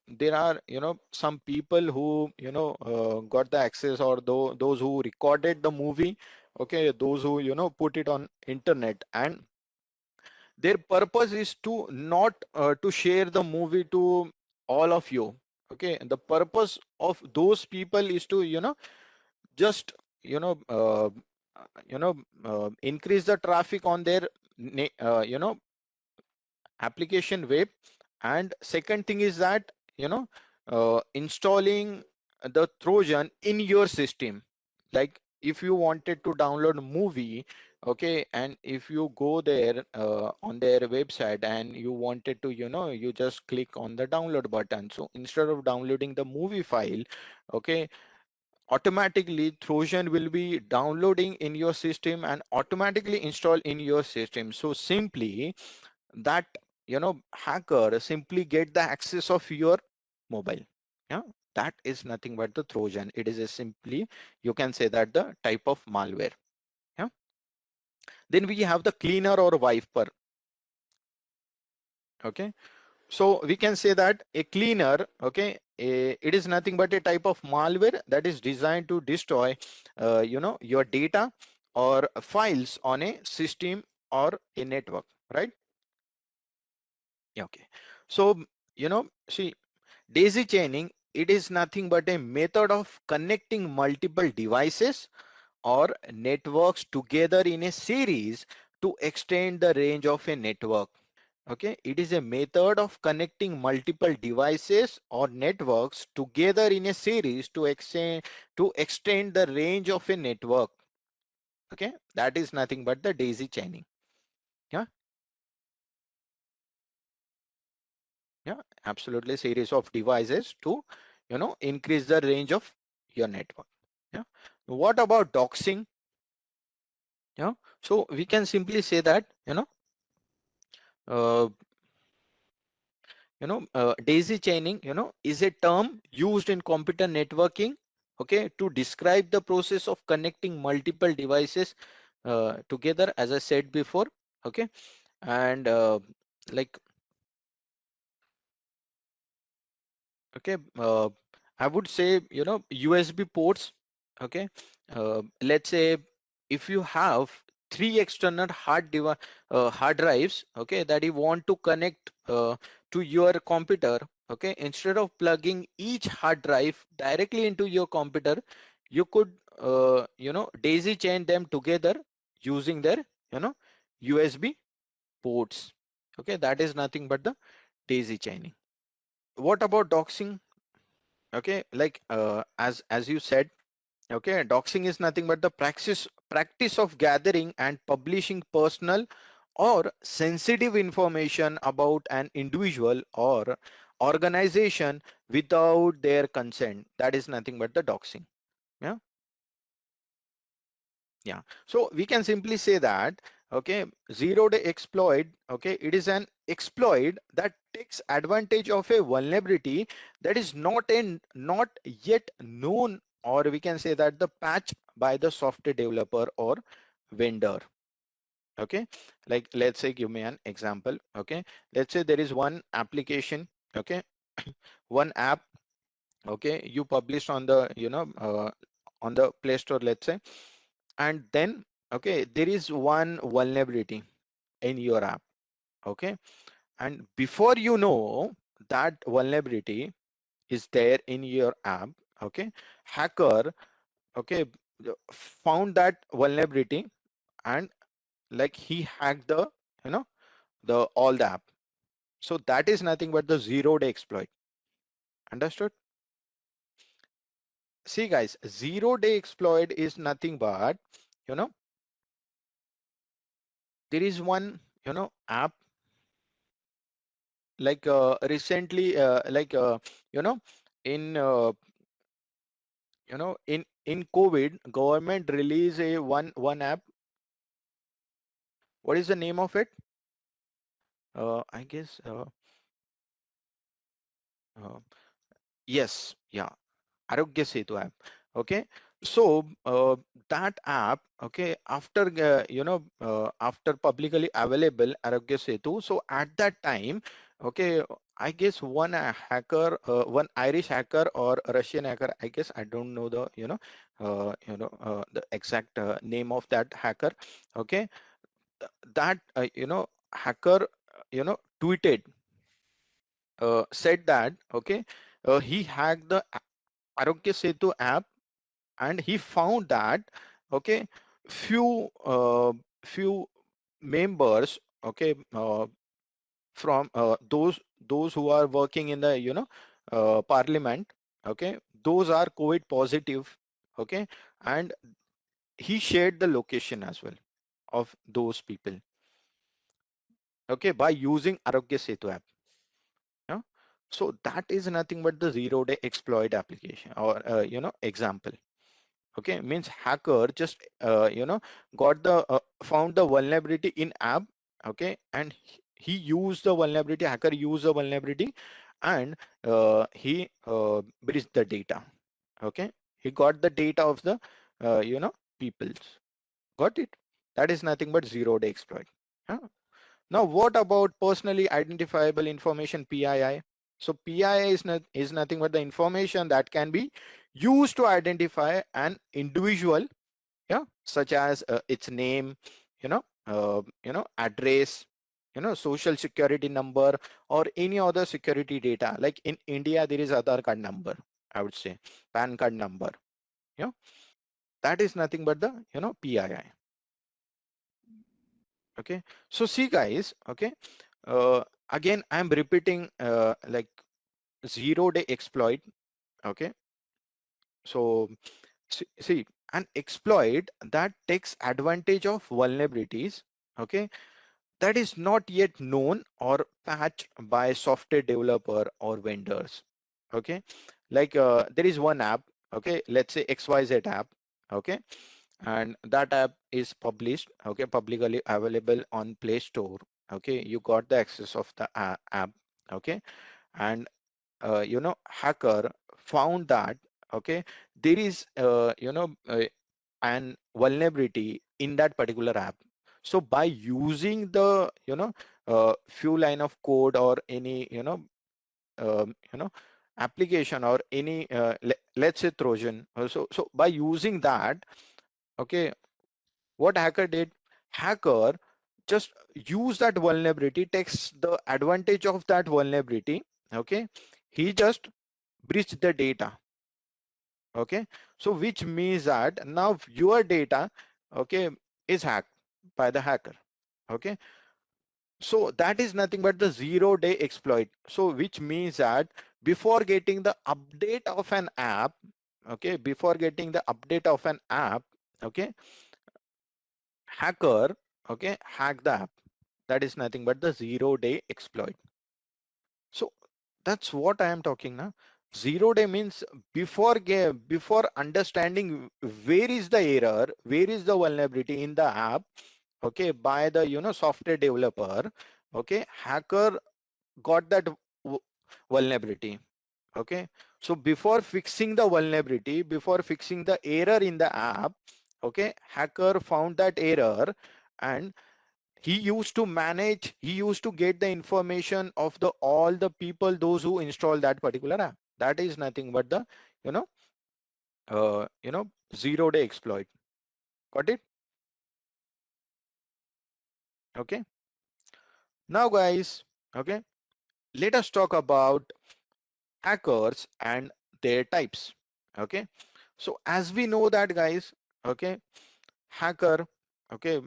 there are some people who got the access, or those who recorded the movie, okay, those who put it on internet, and their purpose is to not to share the movie to all of you. Okay, and the purpose of those people is to just you know uh, increase the traffic on their you know, application web. And second thing is that, you know, installing the Trojan in your system. Like if you wanted to download a movie, okay, and if you go there on their website and you wanted to, you know, you just click on the download button. So instead of downloading the movie file, okay, automatically Trojan will be downloading in your system and automatically install in your system. So simply that, you know, hacker simply get the access of your mobile. Yeah, that is nothing but the Trojan. It is a simply, you can say that, the type of malware. Yeah. Then we have the cleaner or wiper. Okay, so we can say that a cleaner, okay, it is nothing but a type of malware that is designed to destroy you know, your data or files on a system or a network, right? Yeah, okay. So, you know, see, daisy chaining, it is nothing but a method of connecting multiple devices or networks together in a series to extend the range of a network. Okay, it is a method of connecting multiple devices or networks together in a series to extend the range of a network. Okay, that is nothing but the daisy chaining. Yeah, yeah, absolutely, series of devices to, you know, increase the range of your network. Yeah. What about doxing? Yeah. So we can simply say that, uh, daisy chaining, you know, is a term used in computer networking, okay, to describe the process of connecting multiple devices together, as I said before. Okay, and like okay, I would say, you know, USB ports. Okay, let's say if you have three external hard drives, okay, that you want to connect to your computer. Okay, instead of plugging each hard drive directly into your computer, you could you know, daisy chain them together using their, you know, USB ports. Okay, that is nothing but the daisy chaining. What about doxing? Okay, like as you said, okay, doxing is nothing but the practice of gathering and publishing personal or sensitive information about an individual or organization without their consent. That is nothing but the doxing. Yeah. Yeah, so we can simply say that, okay, zero day exploit, okay, it is an exploit that takes advantage of a vulnerability that is not yet known, or we can say that the patch by the software developer or vendor. Okay, like let's say, give me an example. Okay, let's say there is one application, okay, one app, okay, you published on the, on the Play Store, let's say, and then, okay, there is one vulnerability in your app. Okay, and before you know that vulnerability is there in your app, okay, hacker, okay, found that vulnerability, and like he hacked the, you know, the all the app. So that is nothing but the zero day exploit. Understood? See guys, zero day exploit is nothing but, you know, there is one, you know, app, like recently, you know, in in COVID, government release a one app. What is the name of it? I guess uh, yes, yeah, Arogya Setu app. Okay, so that app, okay, after after publicly available Arogya Setu, so at that time, okay, I guess one hacker, one Irish hacker or Russian hacker, I guess, I don't know the, the exact name of that hacker. Okay, that hacker, tweeted, said that, okay, he hacked the Arogya Setu app, and he found that, okay, few members, okay, from those who are working in the parliament, okay, those are COVID positive, okay, and he shared the location as well of those people, okay, by using Arogya Setu app. Yeah? So that is nothing but the zero-day exploit application or example. Okay, means hacker just got the found the vulnerability in app, okay, and he used the vulnerability, hacker used the vulnerability, and he breached the data. Okay, he got the data of the peoples. Got it? That is nothing but zero-day exploit. Yeah? Now, what about personally identifiable information, PII? So PII is nothing but the information that can be used to identify an individual, yeah, such as its name, address, social security number, or any other security data. Like in India, there is Aadhaar card number, I would say, PAN card number. Yeah, that is nothing but the PII. Okay, so see guys, okay, again I'm repeating like zero-day exploit. Okay, so see, an exploit that takes advantage of vulnerabilities, okay, that is not yet known or patched by software developer or vendors. Okay, like there is one app, okay, let's say XYZ app, okay, and that app is published, okay, publicly available on Play Store. Okay, you got the access of the app, okay, and hacker found that, okay, there is an vulnerability in that particular app. So by using the few line of code or any application or any let's say Trojan, so by using that, okay, what hacker did, hacker just use that vulnerability, takes the advantage of that vulnerability, okay, he just breached the data. Okay, so which means that now your data, okay, is hacked by the hacker. Okay, so that is nothing but the zero-day exploit. So which means that before getting the update of an app, okay, before getting the update of an app, okay, hacker, okay, hack the app. That is nothing but the zero-day exploit. So that's what I am talking now. Zero day means before understanding where is the error, where is the vulnerability in the app, okay, by the software developer, okay, hacker got that vulnerability. Okay, so before fixing the vulnerability, before fixing the error in the app, okay, hacker found that error, and he used to get the information of the all the people, those who install that particular app. That is nothing but the you know zero-day exploit. Got it? Okay, now guys, okay, let us talk about hackers and their types. Okay, so as we know that guys, okay, hacker, okay,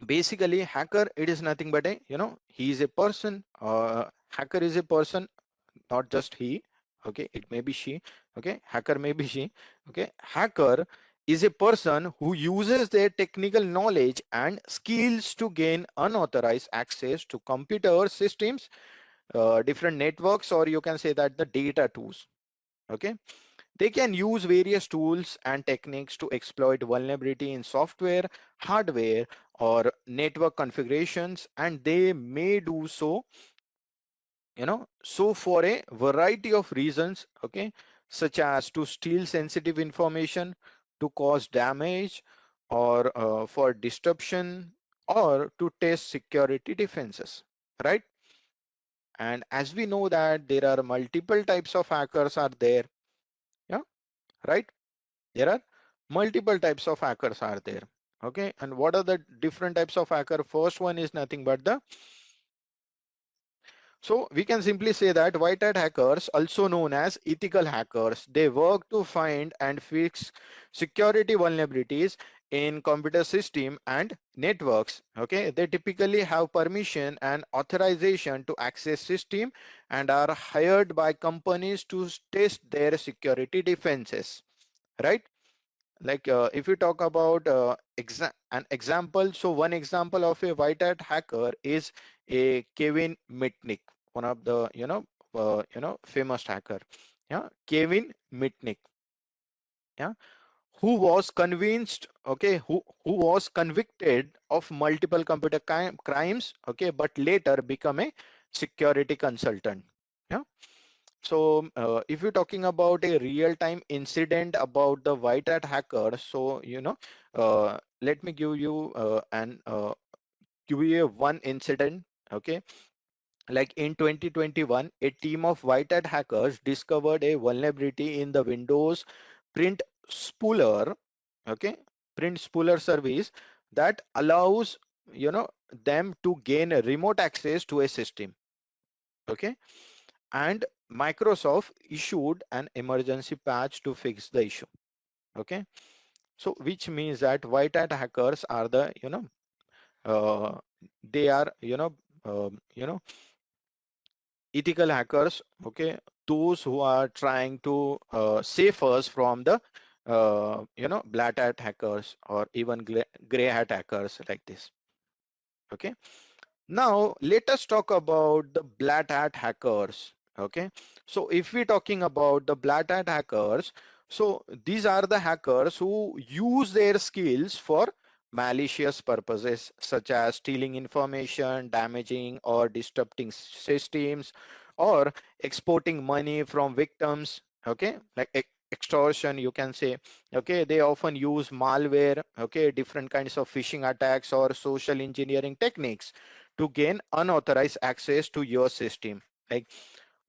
basically hacker, it is nothing but a he is a person, hacker is a person, not just he, okay, it may be she, okay, hacker may be she, okay, hacker is a person who uses their technical knowledge and skills to gain unauthorized access to computer systems, different networks, or you can say that the data tools. Okay, they can use various tools and techniques to exploit vulnerability in software, hardware, or network configurations, and they may do so, so for a variety of reasons, okay, such as to steal sensitive information, to cause damage, or for disruption, or to test security defenses, right? And as we know that there are multiple types of hackers are there, yeah, right? There are multiple types of hackers are there. Okay, and what are the different types of hacker? First one is nothing but the, so we can simply say that white hat hackers, also known as ethical hackers, they work to find and fix security vulnerabilities in computer system and networks. Okay, they typically have permission and authorization to access system and are hired by companies to test their security defenses, right? Like if you talk about an example, so one example of a white hat hacker is a Kevin Mitnick, one of the famous hacker. Yeah, Kevin Mitnick. Yeah, who was convinced, okay, who was convicted of multiple computer crimes, okay, but later become a security consultant. Yeah. So if you're talking about a real-time incident about the white hat hacker, so let me give you one incident. Okay, like in 2021, a team of white hat hackers discovered a vulnerability in the Windows print spooler, okay, print spooler service that allows them to gain a remote access to a system. Okay, and Microsoft issued an emergency patch to fix the issue. Okay, so which means that white hat hackers are the uh, they are ethical hackers. Okay, those who are trying to save us from the black hat hackers or even gray hat hackers like this. Okay, now let us talk about the black hat hackers. Okay, so if we're talking about the black hat hackers, so these are the hackers who use their skills for malicious purposes such as stealing information, damaging or disrupting systems, or exporting money from victims. Okay, like extortion, you can say. Okay, they often use malware, okay, different kinds of phishing attacks or social engineering techniques to gain unauthorized access to your system. Like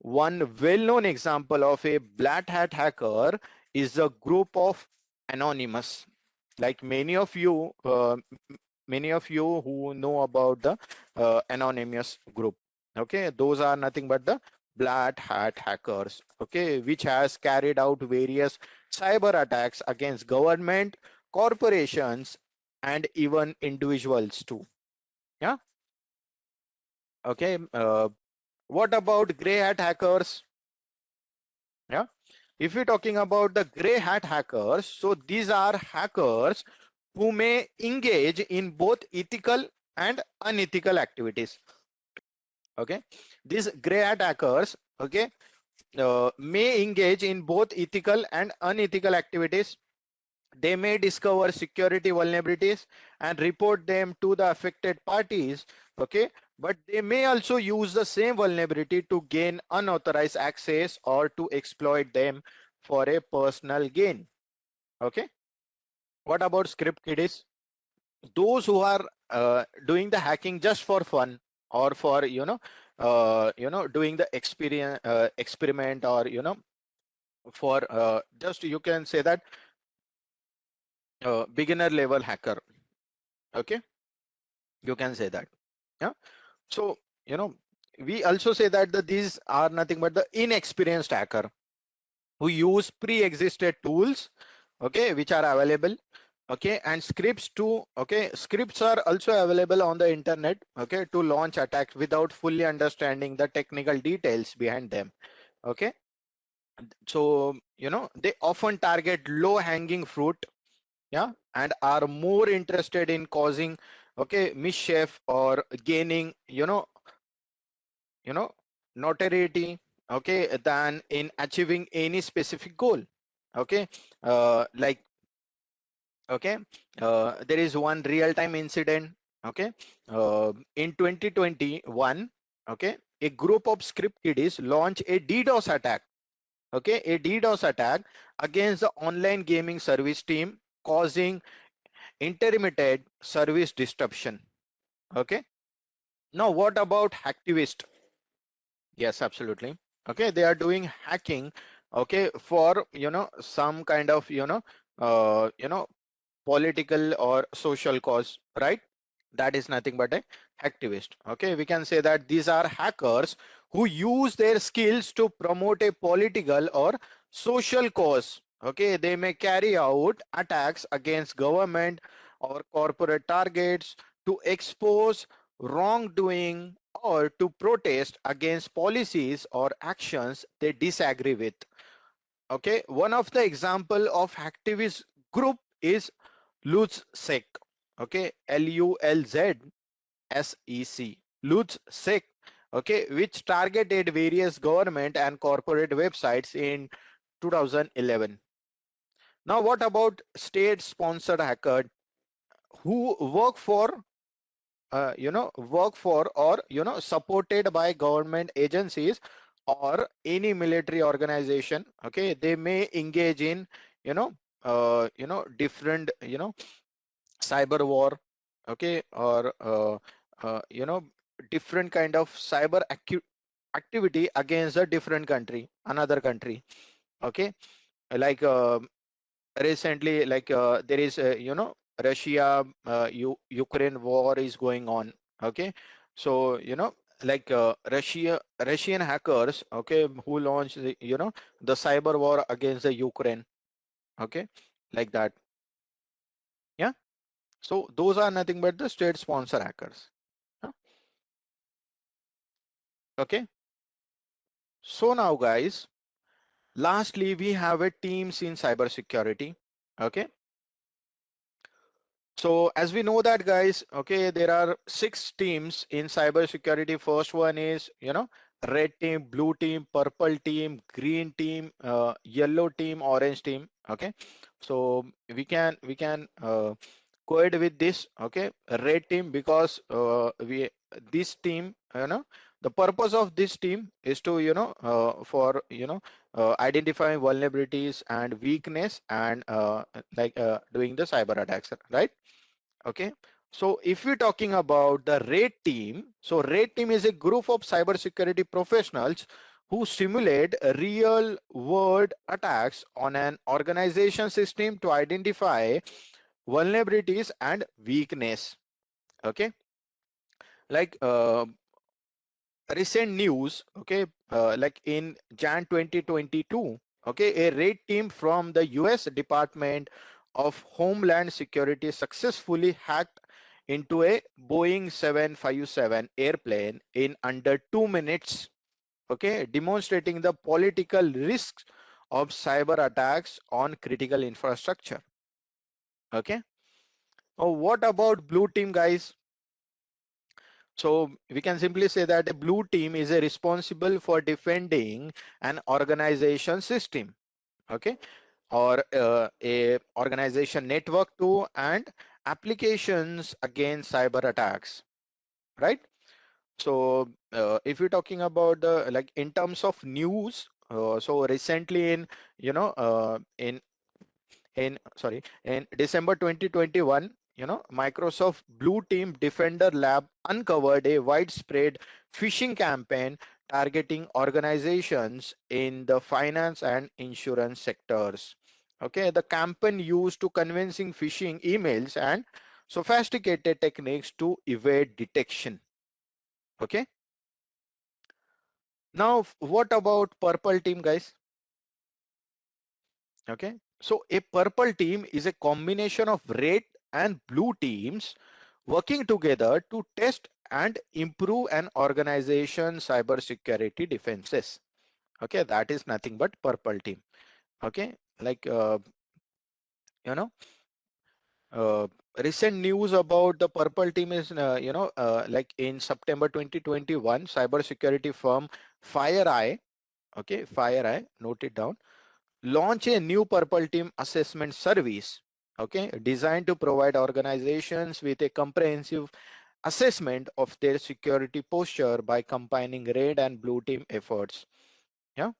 one well-known example of a black hat hacker is a group of anonymous. Like many of you who know about the anonymous group. Okay, those are nothing but the black hat hackers. Okay, which has carried out various cyber attacks against government, corporations, and even individuals too. Yeah. Okay. What about gray hat hackers? Yeah. If we're talking about the gray hat hackers, so these are hackers who may engage in both ethical and unethical activities. Okay. These gray hat hackers, okay, may engage in both ethical and unethical activities. They may discover security vulnerabilities and report them to the affected parties. Okay, but they may also use the same vulnerability to gain unauthorized access or to exploit them for a personal gain. Okay, what about script kiddies? Those who are doing the hacking just for fun, or for doing the experiment, or for just, you can say that, beginner level hacker. Okay, you can say that. Yeah. So we also say that these are nothing but the inexperienced hacker who use pre-existed tools, okay, which are available. Okay, and scripts too. Okay, scripts are also available on the internet, okay, to launch attacks without fully understanding the technical details behind them. Okay, so they often target low hanging fruit. Yeah, and are more interested in causing, okay, mischief or gaining you know notoriety, okay, than in achieving any specific goal. Okay, like, okay, there is one real-time incident. Okay, in 2021, okay, a group of script kiddies launched a DDoS attack. Okay, a DDoS attack against the online gaming service team, causing intermittent service disruption. Okay, now what about hacktivist? Yes, absolutely. Okay, they are doing hacking, okay, for some kind of political or social cause, right? That is nothing but a hacktivist. Okay, we can say that these are hackers who use their skills to promote a political or social cause. Okay, they may carry out attacks against government, or corporate targets, to expose wrongdoing, or to protest against policies or actions they disagree with. Okay, one of the example of activist group is LUZSEC. Okay, LULZSEC, LUZSEC. Okay, which targeted various government and corporate websites in 2011. Now, what about state-sponsored hacker who work for or supported by government agencies or any military organization? Okay, they may engage in different cyber war. Okay, or different kind of cyber activity against a different country, another country. Okay, like recently, like there is Russia Ukraine war is going on. Okay, so like Russian hackers, okay, who launched the the cyber war against the Ukraine. Okay, like that. Yeah, so those are nothing but the state sponsor hackers. Huh? Okay, so now guys, lastly we have a teams in cybersecurity. Okay, so as we know that guys, okay, there are 6 teams in cybersecurity. First one is, red team, blue team, purple team, green team, yellow team, orange team. Okay, so we can go ahead with this. Okay, red team, because we this team, the purpose of this team is to for identifying vulnerabilities and weakness, and doing the cyber attacks, right? Okay, so if we're talking about the red team, so red team is a group of cybersecurity professionals who simulate real world attacks on an organization system to identify vulnerabilities and weakness. Okay, like recent news. Okay, like in Jan 2022, okay, a raid team from the US Department of Homeland Security successfully hacked into a Boeing 757 airplane in under 2 minutes. Okay, demonstrating the political risks of cyber attacks on critical infrastructure. Okay, what about blue team, guys? So we can simply say that a blue team is a responsible for defending an organization system, okay, or a organization network too, and applications against cyber attacks, right? So if you're talking about the, like, in terms of news, so recently in in December 2021, Microsoft Blue Team Defender Lab uncovered a widespread phishing campaign targeting organizations in the finance and insurance sectors. Okay, the campaign used to convincing phishing emails and sophisticated techniques to evade detection. Okay, now what about purple team, guys? Okay, so a purple team is a combination of red and blue teams working together to test and improve an organization cybersecurity defenses. Okay, that is nothing but purple team. Okay, like you know uh, recent news about the purple team is like in September 2021, cybersecurity firm FireEye, okay, FireEye, note it down, launch a new purple team assessment service, okay, designed to provide organizations with a comprehensive assessment of their security posture by combining red and blue team efforts. Yeah,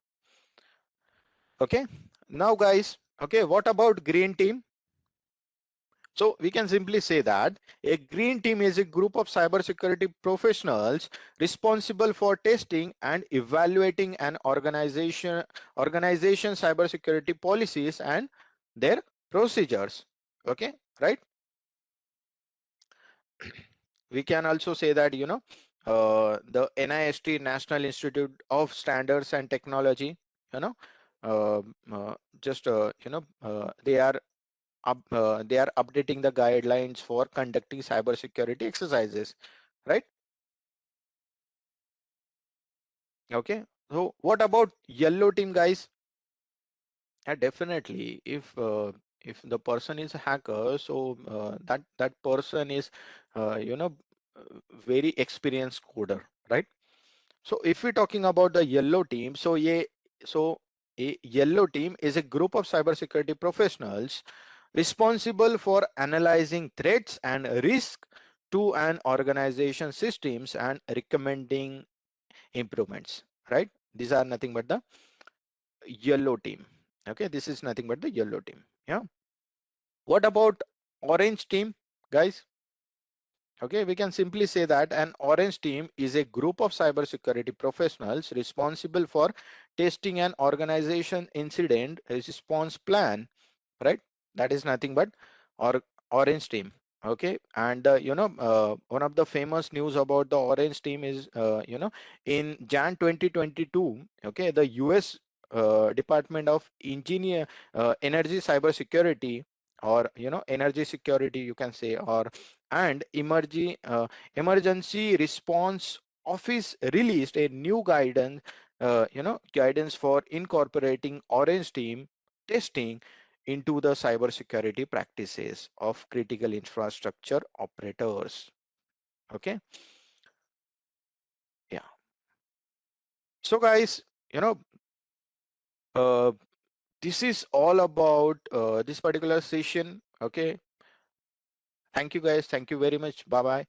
okay, now guys, okay, what about green team? So we can simply say that a green team is a group of cybersecurity professionals responsible for testing and evaluating an organization cybersecurity policies and their procedures. Okay, right? We can also say that the NIST, National Institute of Standards and Technology, you know, uh, just they are they are updating the guidelines for conducting cybersecurity exercises, right? Okay, so what about yellow team, guys? Yeah, definitely. If the person is a hacker, so that person is very experienced coder, right? So if we're talking about the yellow team, so a yellow team is a group of cybersecurity professionals responsible for analyzing threats and risk to an organization systems and recommending improvements, right? These are nothing but the yellow team. Okay, this is nothing but the yellow team. Yeah. What about orange team, guys? Okay, we can simply say that an orange team is a group of cybersecurity professionals responsible for testing an organization incident response plan, right? That is nothing but or orange team. Okay, and one of the famous news about the orange team is in Jan 2022. Okay, the US Department of Energy Cybersecurity, or energy security, you can say, or and emergency response office released a new guidance for incorporating orange team testing into the cybersecurity practices of critical infrastructure operators. Okay, yeah. So guys, you know, uh, this is all about this particular session. Okay, thank you guys. Thank you very much. Bye bye.